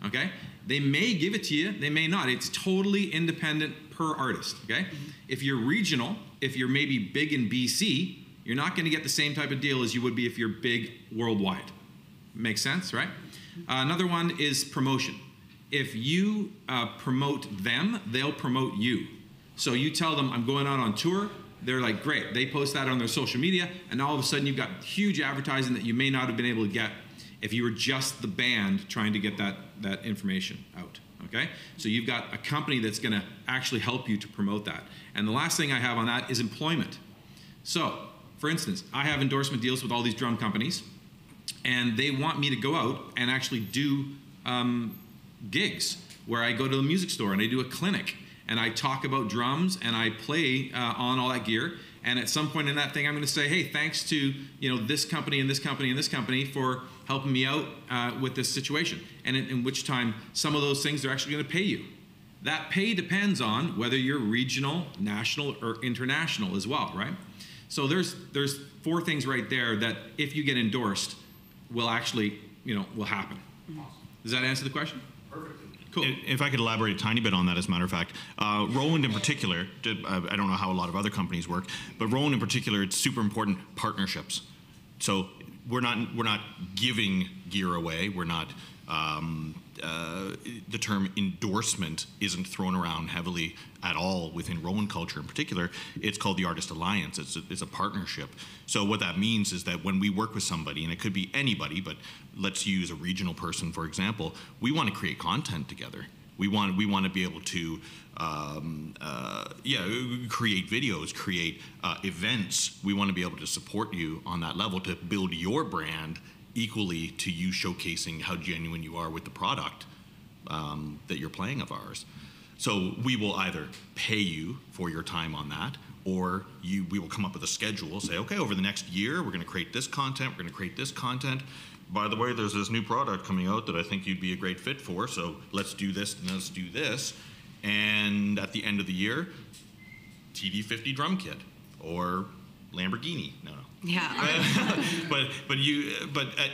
Okay? They may give it to you, they may not. It's totally independent per artist. Okay? If you're regional, if you're maybe big in BC, you're not going to get the same type of deal as you would be if you're big worldwide. Makes sense, right? Another one is promotion. If you promote them, they'll promote you. So you tell them, I'm going out on tour. They're like, great. They post that on their social media, and all of a sudden you've got huge advertising that you may not have been able to get if you were just the band trying to get that information out. Okay? So you've got a company that's going to actually help you to promote that. And the last thing I have on that is employment. So, for instance, I have endorsement deals with all these drum companies, and they want me to go out and actually do gigs where I go to the music store and I do a clinic and I talk about drums and I play on all that gear. And at some point in that thing, I'm going to say, hey, thanks to this company and this company and this company for helping me out with this situation. And in which time, some of those things they're actually going to pay you. That pay depends on whether you're regional, national, or international as well, right? So there's 4 things right there that if you get endorsed, will actually will happen. Does that answer the question? Perfect. Cool. If I could elaborate a tiny bit on that, as a matter of fact, Roland in particular, I don't know how a lot of other companies work, but Roland in particular, it's super important partnerships. So we're not giving gear away. We're not. The term endorsement isn't thrown around heavily at all within Roland culture in particular. It's called the Artist Alliance. It's a partnership. So what that means is that when we work with somebody, and it could be anybody, but let's use a regional person, for example, we want to create content together. We want to be able to create videos, create events. We want to be able to support you on that level to build your brand equally to you showcasing how genuine you are with the product that you're playing of ours. So we will either pay you for your time on that, or we will come up with a schedule, say, okay, over the next year, we're going to create this content, we're going to create this content. By the way, there's this new product coming out that I think you'd be a great fit for, so let's do this and let's do this. And at the end of the year, TD50 drum kit, or Lamborghini. No. Yeah. but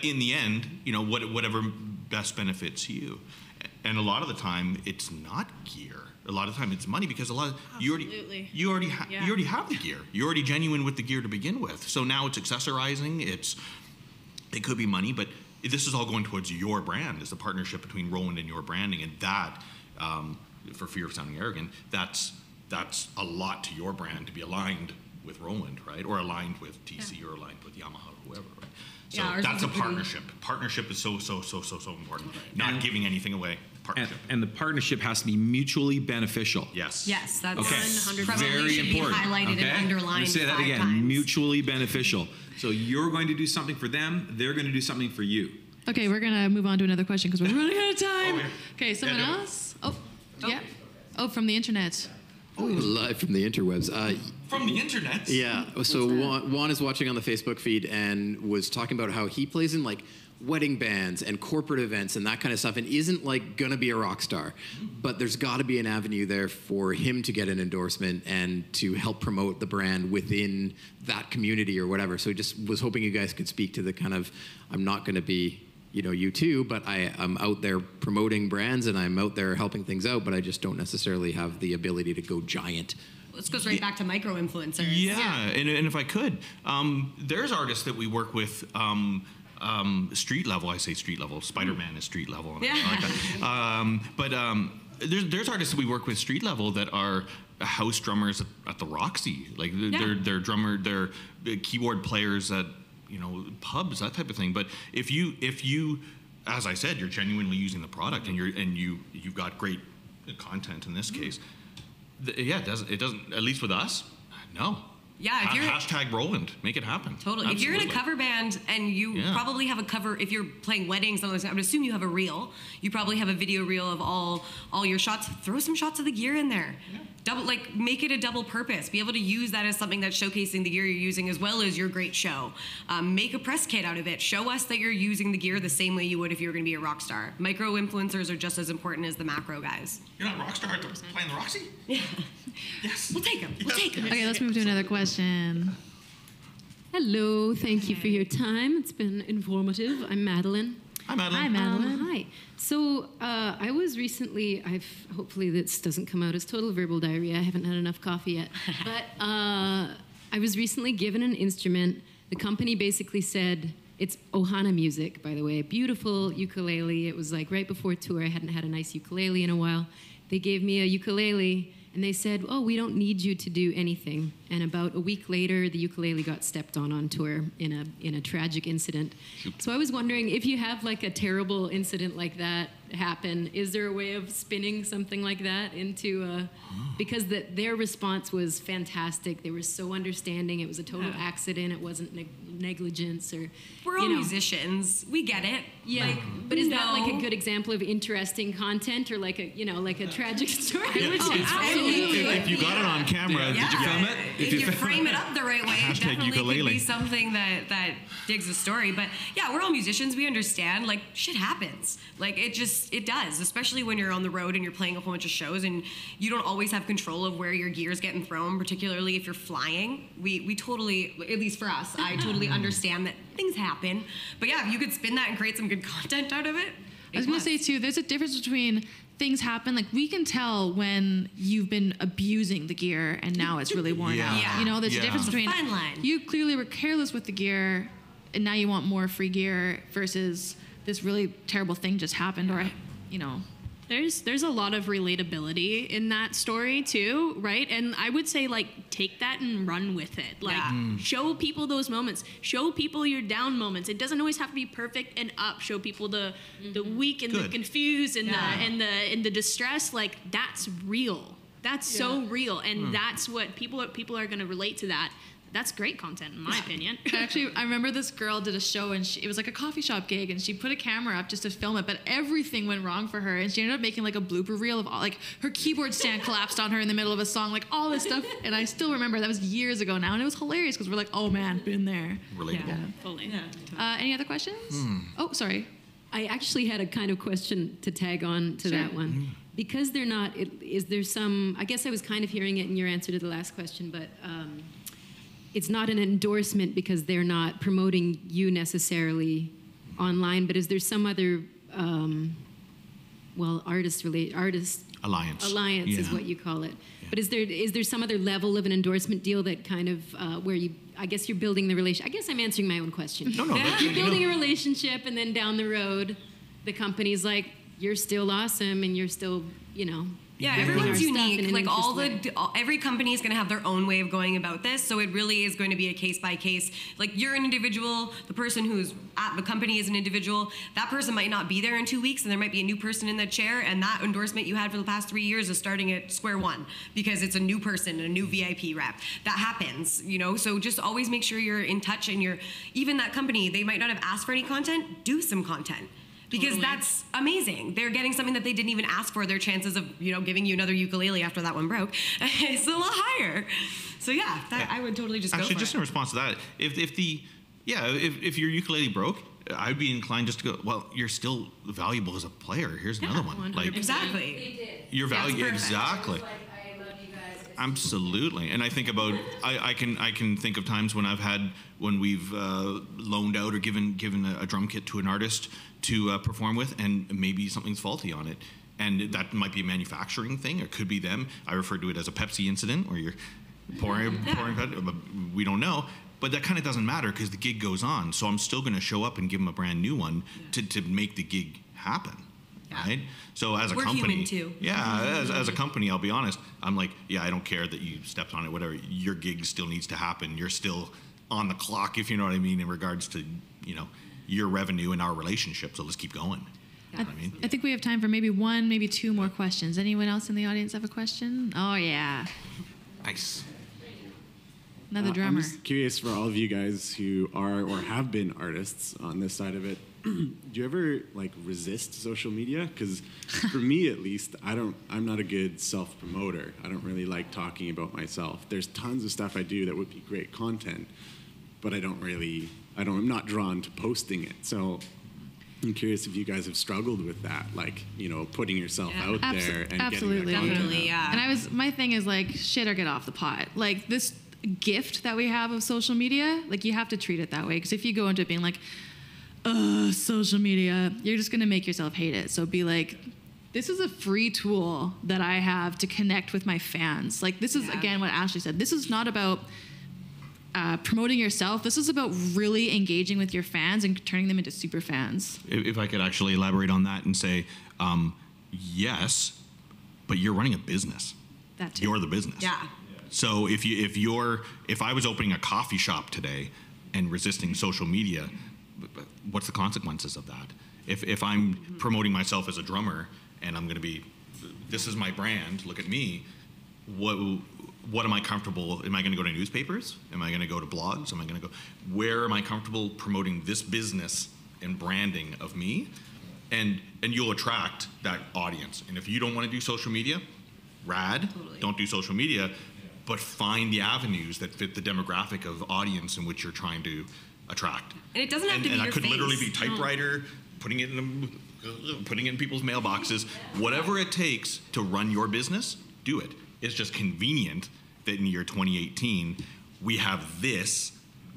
in the end, whatever best benefits you. And a lot of the time, it's not gear. A lot of the time, it's money, because you already have the gear. You're already genuine with the gear to begin with. So now it's accessorizing. It could be money, but this is all going towards your brand. It's a partnership between Roland and your branding, and that, for fear of sounding arrogant, that's a lot to your brand to be aligned with Roland, right? Or aligned with TC, or aligned with Yamaha, or whoever, right? So that's a partnership. Partnership is so important. Not giving anything away. Partnership. And the partnership has to be mutually beneficial. Yes, that's okay. 100%. Very important. Highlighted and underlined. Say that again. Times. Mutually beneficial. So you're going to do something for them. They're going to do something for you. Okay, we're gonna move on to another question because we're running out of time. Okay, someone else? Yeah. Oh, from the internet. Live from the interwebs. From the internet? Yeah. So Juan is watching on the Facebook feed and was talking about how he plays in like wedding bands and corporate events and that kind of stuff, and isn't like gonna be a rock star. But there's got to be an avenue there for him to get an endorsement and to help promote the brand within that community or whatever. So just was hoping you guys could speak to the kind of, I'm not gonna be you too, but I'm out there promoting brands and I'm out there helping things out, but I just don't necessarily have the ability to go giant This goes right back to micro influencers. Yeah, and if I could, there's artists that we work with. Street level, I say street level. Spider-Man is street level. And I like that. There's artists that we work with street level that are house drummers at the Roxy. Like they're keyboard players at pubs, that type of thing. But if you, as I said, you're genuinely using the product and you've got great content in this case. It doesn't. At least with us, no. Yeah, if you're hashtag Roland, make it happen. Totally. Absolutely. If you're in a cover band and you probably have a cover, if you're playing weddings, I would assume you have a reel. You probably have a video reel of all your shots. Throw some shots of the gear in there. Yeah. Make it a double purpose. Be able to use that as something that's showcasing the gear you're using as well as your great show. Make a press kit out of it. Show us that you're using the gear the same way you would if you were going to be a rock star. Micro influencers are just as important as the macro guys. You're not a rock star playing the Roxy? Yeah. Yes. We'll take them. We'll take them. Okay, let's move to another question. Hello, thank you for your time. It's been informative. I'm Madeline. Hi, Madeline. Hi, Madeline. Hi. So I was recently, hopefully this doesn't come out as total verbal diarrhea. I haven't had enough coffee yet. But I was recently given an instrument. The company basically said, it's Ohana music, by the way, beautiful ukulele. It was like right before tour. I hadn't had a nice ukulele in a while. They gave me a ukulele. And they said, oh, we don't need you to do anything. And about a week later, the ukulele got stepped on tour in a tragic incident. So I was wondering, if you have like a terrible incident like that happen, is there a way of spinning something like that into because their response was fantastic. They were so understanding. It was a total accident. It wasn't negligence or. We're all musicians. We get it. Yeah. But is that like a good example of interesting content or like a tragic story? If you got it on camera, did you film it? If you frame it up the right way, it definitely ukulele. could be something that digs a story. But yeah, we're all musicians. We understand. Like, shit happens. Like, it does, especially when you're on the road and you're playing a whole bunch of shows and you don't always have control of where your gear's getting thrown, particularly if you're flying. We totally, at least for us, I totally understand that things happen. But yeah, if you could spin that and create some good content out of it. I was going to say, too, there's a difference between things happen. Like, we can tell when you've been abusing the gear and now it's really worn out. Yeah. There's a difference between fine line. You clearly were careless with the gear and now you want more free gear versus this really terrible thing just happened or, There's a lot of relatability in that story too, right? And I would say take that and run with it. Show people those moments. Show people your down moments. It doesn't always have to be perfect and up. Show people the weak and the confused and the distress. Like, that's real. That's so real, and that's what people are going to relate to that. That's great content, in my opinion. Actually, I remember this girl did a show, and it was like a coffee shop gig, and she put a camera up just to film it, but everything went wrong for her, and she ended up making like a blooper reel of all, like, her keyboard stand collapsed on her in the middle of a song, like all this stuff, and I still remember that was years ago now, and it was hilarious because we're like, oh man, been there. Relatable. Yeah, fully. Yeah. Any other questions? Oh, sorry. I actually had a kind of question to tag on to that one. Because they're not, is there some, I guess I was kind of hearing it in your answer to the last question, but it's not an endorsement because they're not promoting you necessarily online, but is there some other, artist alliance is what you call it. Yeah. But is there some other level of an endorsement deal that kind of where I guess you're building the relation. I guess I'm answering my own question. No. You're building a relationship, and then down the road, the company's like, you're still awesome, and you're still, Yeah, everyone's unique. Like every company is going to have their own way of going about this. So it really is going to be a case by case. Like, you're an individual. The person who's at the company is an individual. That person might not be there in 2 weeks, and there might be a new person in that chair. And that endorsement you had for the past 3 years is starting at square one because it's a new person and a new VIP rep. That happens, So just always make sure you're in touch. And even that company, they might not have asked for any content. Do some content. Because that's amazing. They're getting something that they didn't even ask for. Their chances of, giving you another ukulele after that one broke is a lot higher. So I would totally just actually go for just it. in response to that, if your ukulele broke, I'd be inclined just to go, well, you're still valuable as a player. Here's another one. 100%. Like, Exactly. Your value, exactly. I love you guys. Absolutely. And I think about I can think of times when we've loaned out or given a drum kit to an artist to perform with, and maybe something's faulty on it. And that might be a manufacturing thing, or it could be them. I refer to it as a Pepsi incident, where you're pouring, we don't know. But that kind of doesn't matter because the gig goes on. So I'm still going to show up and give them a brand new one to make the gig happen, right? So as a company, human too. As a company, I'll be honest. I'm like, I don't care that you stepped on it, whatever. Your gig still needs to happen. You're still on the clock, if you know what I mean, in regards to your revenue and our relationship. So let's keep going. You know what I mean? I think we have time for maybe one, maybe two more questions. Anyone else in the audience have a question? Oh yeah. Nice. Another drummer. I'm just curious for all of you guys who are or have been artists on this side of it. Do you ever resist social media? Because for me, at least, I'm not a good self-promoter. I don't really like talking about myself. There's tons of stuff I do that would be great content, but I'm not drawn to posting it. So I'm curious if you guys have struggled with that, putting yourself out there and absolutely. getting that Definitely, content out. And my thing is shit or get off the pot. This gift that we have of social media, you have to treat it that way. Because if you go into it being social media, you're just gonna make yourself hate it. So be this is a free tool that I have to connect with my fans. This is again what Ashley said. This is not about promoting yourself. This is about really engaging with your fans and turning them into super fans. If I could actually elaborate on that and say, yes, but you're running a business. That too. You're the business. Yeah. So if I was opening a coffee shop today and resisting social media, what's the consequences of that? If I'm promoting myself as a drummer and I'm going to be, this is my brand, look at me, what am I comfortable? Am I going to go to newspapers? Am I going to go to blogs? Where am I comfortable promoting this business and branding of me? And you'll attract that audience. And if you don't want to do social media, rad, totally. Don't do social media, but find the avenues that fit the demographic of audience in which you're trying to attract. And it doesn't have to be your I could face. literally be typewriter, putting it in people's mailboxes. Whatever it takes to run your business, do it. It's just convenient that in year 2018, we have this,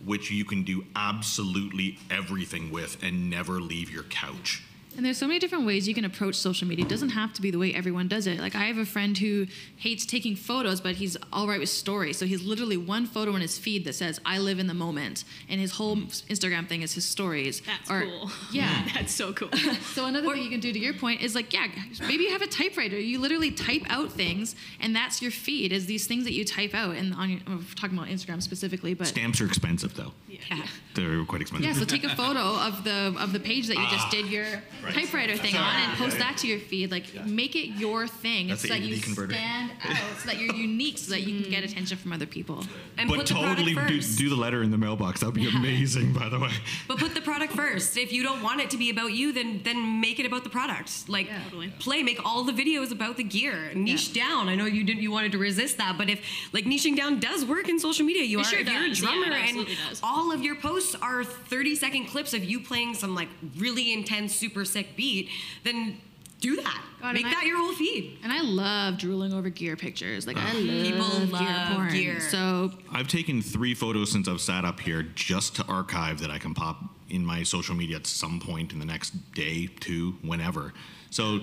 which you can do absolutely everything with and never leave your couch. And there's so many different ways you can approach social media. It doesn't have to be the way everyone does it. I have a friend who hates taking photos, but he's all right with stories. So he's literally one photo in his feed that says, I live in the moment. And his whole Instagram thing is his stories. That's cool. Yeah. That's so cool. So another thing you can do to your point is maybe you have a typewriter. You literally type out things, and that's your feed, is these things that you type out. And we're talking about Instagram specifically, but stamps are expensive though. Yeah. They're quite expensive. Yeah, so take a photo of the page that you just did your typewriter thing on and post that to your feed. Make it your thing. That's it's so that you converter. stand out, so that you're unique, so that you can get attention from other people. And But put the totally product first. do the letter in the mailbox. That would be amazing, by the way. But put the product first. If you don't want it to be about you, then make it about the product. Totally. Make all the videos about the gear. Niche down. I know you wanted to resist that, but if niching down does work in social media, It sure if you're a does. drummer Yeah, it and absolutely does. all of your posts are 30-second clips of you playing some really intense, super sick beat, then do that. God, Make that your whole feed. And I love drooling over gear pictures. I love People gear love porn. gear. So I've taken 3 photos since I've sat up here just to archive that I can pop in my social media at some point in the next day, 2, whenever. So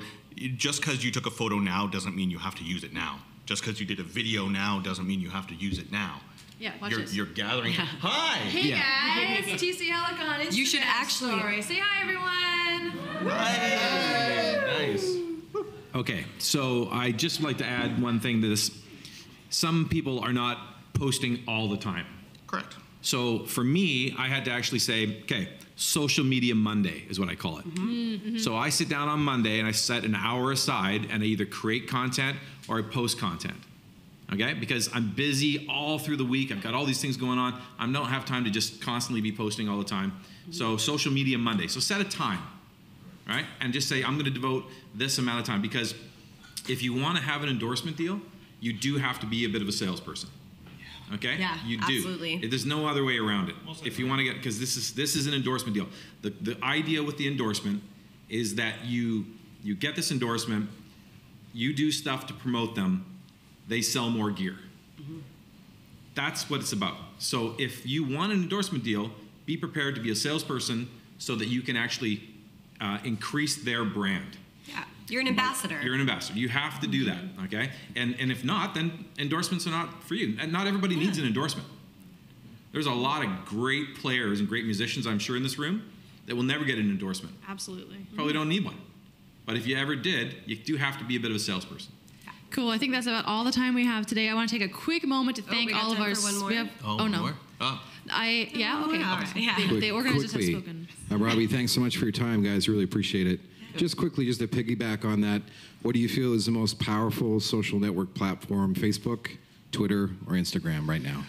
just because you took a photo now doesn't mean you have to use it now. Just because you did a video now doesn't mean you have to use it now. yeah, watch this. You're gathering. Hi. Hey guys, TC Helicon Instagram You should actually- story. Say hi everyone. Nice. Okay, so I just like to add one thing to this. Some people are not posting all the time. Correct. So for me, I had to actually say, okay, social media Monday is what I call it. So I sit down on Monday and I set an hour aside and I either create content or I post content. Okay, because I'm busy all through the week. I've got all these things going on. I don't have time to just constantly be posting all the time. So social media Monday. So set a time, right? And just say, I'm going to devote this amount of time. Because if you want to have an endorsement deal, you do have to be a bit of a salesperson. Okay? Yeah, you do. absolutely. There's no other way around it. If you want to get, because this is an endorsement deal. The idea with the endorsement is that you get this endorsement, you do stuff to promote them, they sell more gear. That's what it's about. So if you want an endorsement deal, be prepared to be a salesperson so that you can actually increase their brand. Yeah. You're an ambassador. You're an ambassador. You have to do that, okay? And if not, then endorsements are not for you. And not everybody needs an endorsement. There's a lot of great players and great musicians, I'm sure, in this room that will never get an endorsement. Absolutely. Probably don't need one. But if you ever did, you do have to be a bit of a salesperson. Cool. I think that's about all the time we have today. I want to take a quick moment to thank all of our. We have, no. More? Oh. Okay. All right. Yeah. The organizers have Quickly, spoken. Robbie, thanks so much for your time, guys. Really appreciate it. Just quickly, just to piggyback on that, what do you feel is the most powerful social network platform, Facebook, Twitter, or Instagram right now?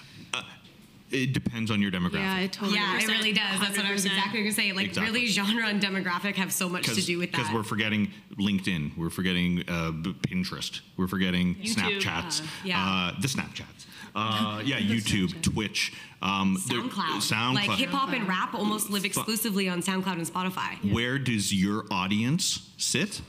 It depends on your demographic. Yeah, it totally. Yeah, it really does. That's what I was exactly going to say. Like, Exactly. really, genre and demographic have so much to do with that. Because we're forgetting LinkedIn, we're forgetting Pinterest, we're forgetting YouTube, Snapchats, yeah. The Snapchats, YouTube, Snapchat. Twitch, SoundCloud. Like hip hop and rap almost live exclusively on SoundCloud and Spotify. Where does your audience sit?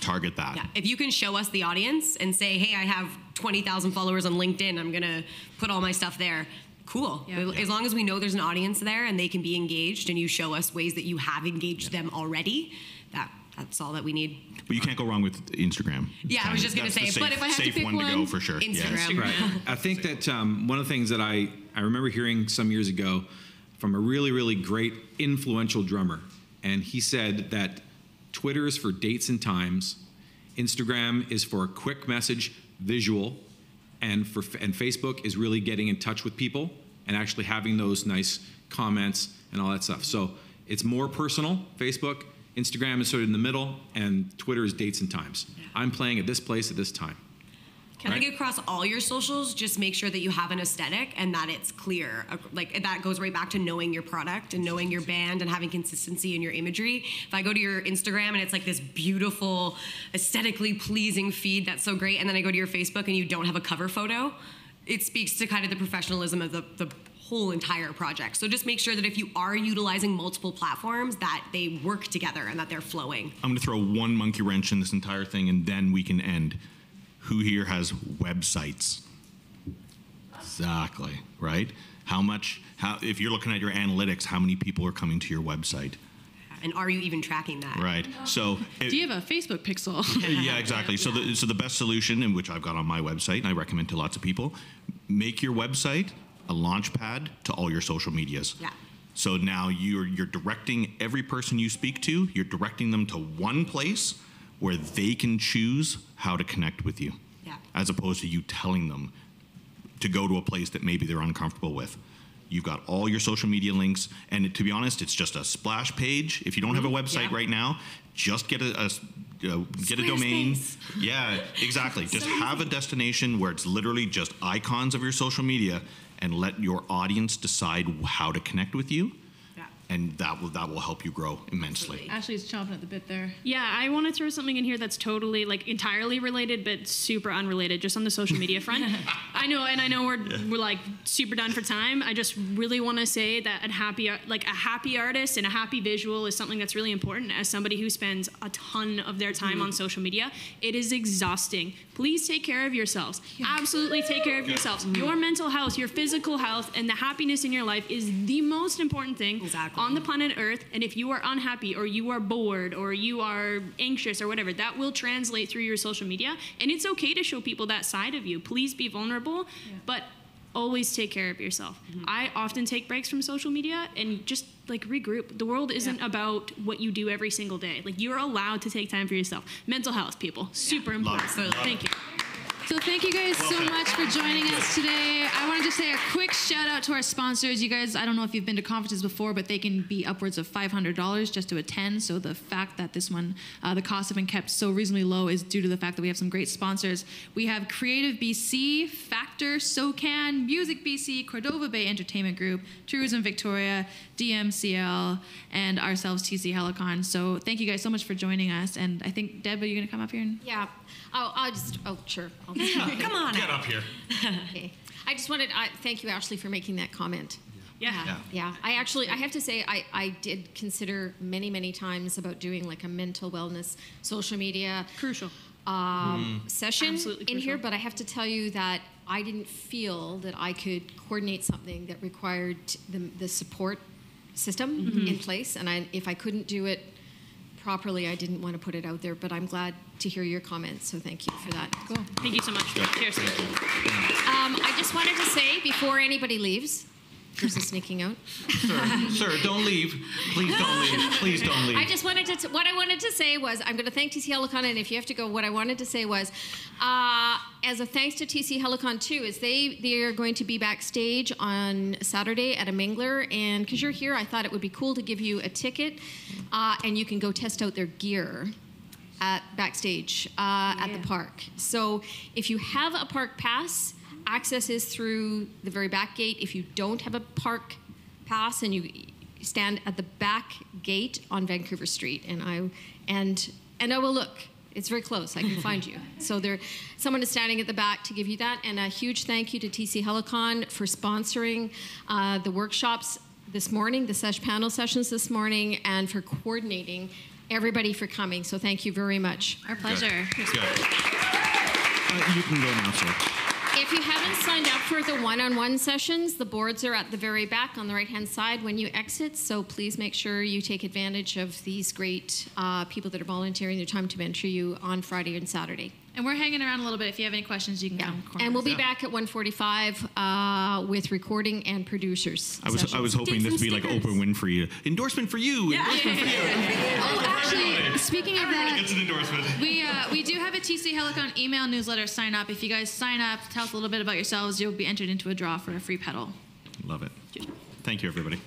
Target that. Yeah, if you can show us the audience and say, hey, I have 20,000 followers on LinkedIn, I'm going to put all my stuff there. Cool. Yeah. As long as we know there's an audience there and they can be engaged and you show us ways that you have engaged them already, that's all that we need. But you can't go wrong with Instagram. Yeah, I was just going to say, That's the but if I had to safe pick one to go for sure. Instagram. Yes. Right. I think that one of the things that I remember hearing some years ago from a really, really great influential drummer, and he said that Twitter is for dates and times, Instagram is for a quick message, visual, and Facebook is really getting in touch with people and actually having those nice comments and all that stuff. So it's more personal, Facebook. Instagram is sort of in the middle, and Twitter is dates and times. Yeah. I'm playing at this place at this time. I think across all your socials, just make sure that you have an aesthetic and that it's clear. Like, that goes right back to knowing your product and knowing your band and having consistency in your imagery. If I go to your Instagram and it's like this beautiful, aesthetically pleasing feed that's so great, and then I go to your Facebook and you don't have a cover photo, it speaks to kind of the professionalism of the whole entire project. So just make sure that if you are utilizing multiple platforms, that they work together and that they're flowing. I'm going to throw one monkey wrench in this entire thing, and then we can end. Who here has websites? Exactly, right? If you're looking at your analytics, how many people are coming to your website? And are you even tracking that? Right. So Do you have a Facebook pixel? yeah, exactly. So the best solution, and which I've got on my website, and I recommend to lots of people, make your website a launch pad to all your social medias. Yeah. So now you're directing every person you speak to, you're directing them to one place where they can choose how to connect with you, as opposed to you telling them to go to a place that maybe they're uncomfortable with. You've got all your social media links, and to be honest, it's just a splash page. If you don't have a website right now, just get a domain. Yeah, exactly. Just have a destination where it's literally just icons of your social media, and let your audience decide how to connect with you. And that will help you grow immensely. Ashley's chomping at the bit there. Yeah, I want to throw something in here that's totally, like, entirely related, but super unrelated, just on the social media front. I know we're like super done for time. I just really want to say that a happy artist and a happy visual is something that's really important. As somebody who spends a ton of their time on social media, it is exhausting. Please take care of yourselves. Absolutely take care of yourselves. Your mental health, your physical health, and the happiness in your life is the most important thing on the planet Earth. And if you are unhappy or you are bored or you are anxious or whatever, that will translate through your social media. And it's okay to show people that side of you. Please be vulnerable, but always take care of yourself. I often take breaks from social media and just like regroup. The world isn't about what you do every single day. Like, you're allowed to take time for yourself. Mental health, people, super important. Thank you. So thank you guys so much for joining us today. I want to just say a quick shout out to our sponsors. You guys, I don't know if you've been to conferences before, but they can be upwards of $500 just to attend. So the fact that this one, the costs have been kept so reasonably low is due to the fact that we have some great sponsors. We have Creative BC, Factor, SoCan, Music BC, Cordova Bay Entertainment Group, Tourism Victoria, DMCL, and ourselves, TC Helicon. So thank you guys so much for joining us. And I think, Deb, are you going to come up here? Yeah. Sure. Come on. Get up here. Okay. I just wanted to thank you, Ashley, for making that comment. Yeah. I have to say, I did consider many times about doing like a mental wellness social media crucial session in here, but I have to tell you that I didn't feel that I could coordinate something that required the support system in place, and if I couldn't do it properly, I didn't want to put it out there, but I'm glad to hear your comments, so thank you for that. Cool. Thank you so much. Cheers. I just wanted to say, before anybody leaves, person sneaking out. Sir, don't leave. Please don't leave. Please don't leave. I just wanted to, what I wanted to say was, I'm going to thank TC Helicon, and if you have to go, what I wanted to say was, as a thanks to TC Helicon too, is they are going to be backstage on Saturday at a Mingler, and because you're here, I thought it would be cool to give you a ticket, and you can go test out their gear at backstage at the park. So if you have a park pass, access is through the very back gate. If you don't have a park pass, and you stand at the back gate on Vancouver Street, and I will look. It's very close. I can find you. So someone is standing at the back to give you that. And a huge thank you to TC Helicon for sponsoring the workshops this morning, the panel sessions this morning, and for coordinating everybody for coming. So thank you very much. Our pleasure. Good. You can go now, sir. If you haven't signed up for the one-on-one sessions, the boards are at the very back on the right-hand side when you exit, so please make sure you take advantage of these great people that are volunteering their time to mentor you on Friday and Saturday. And we're hanging around a little bit. If you have any questions, you can come. And we'll be back at 1:45 with recording and producers. I was hoping this would be like Oprah Winfrey. Endorsement for you. Endorsement for you. Oh, actually, speaking of that, gets an endorsement. We do have a TC Helicon email newsletter sign up. If you guys sign up, tell us a little bit about yourselves, you'll be entered into a draw for a free pedal. Love it. Thank you, everybody.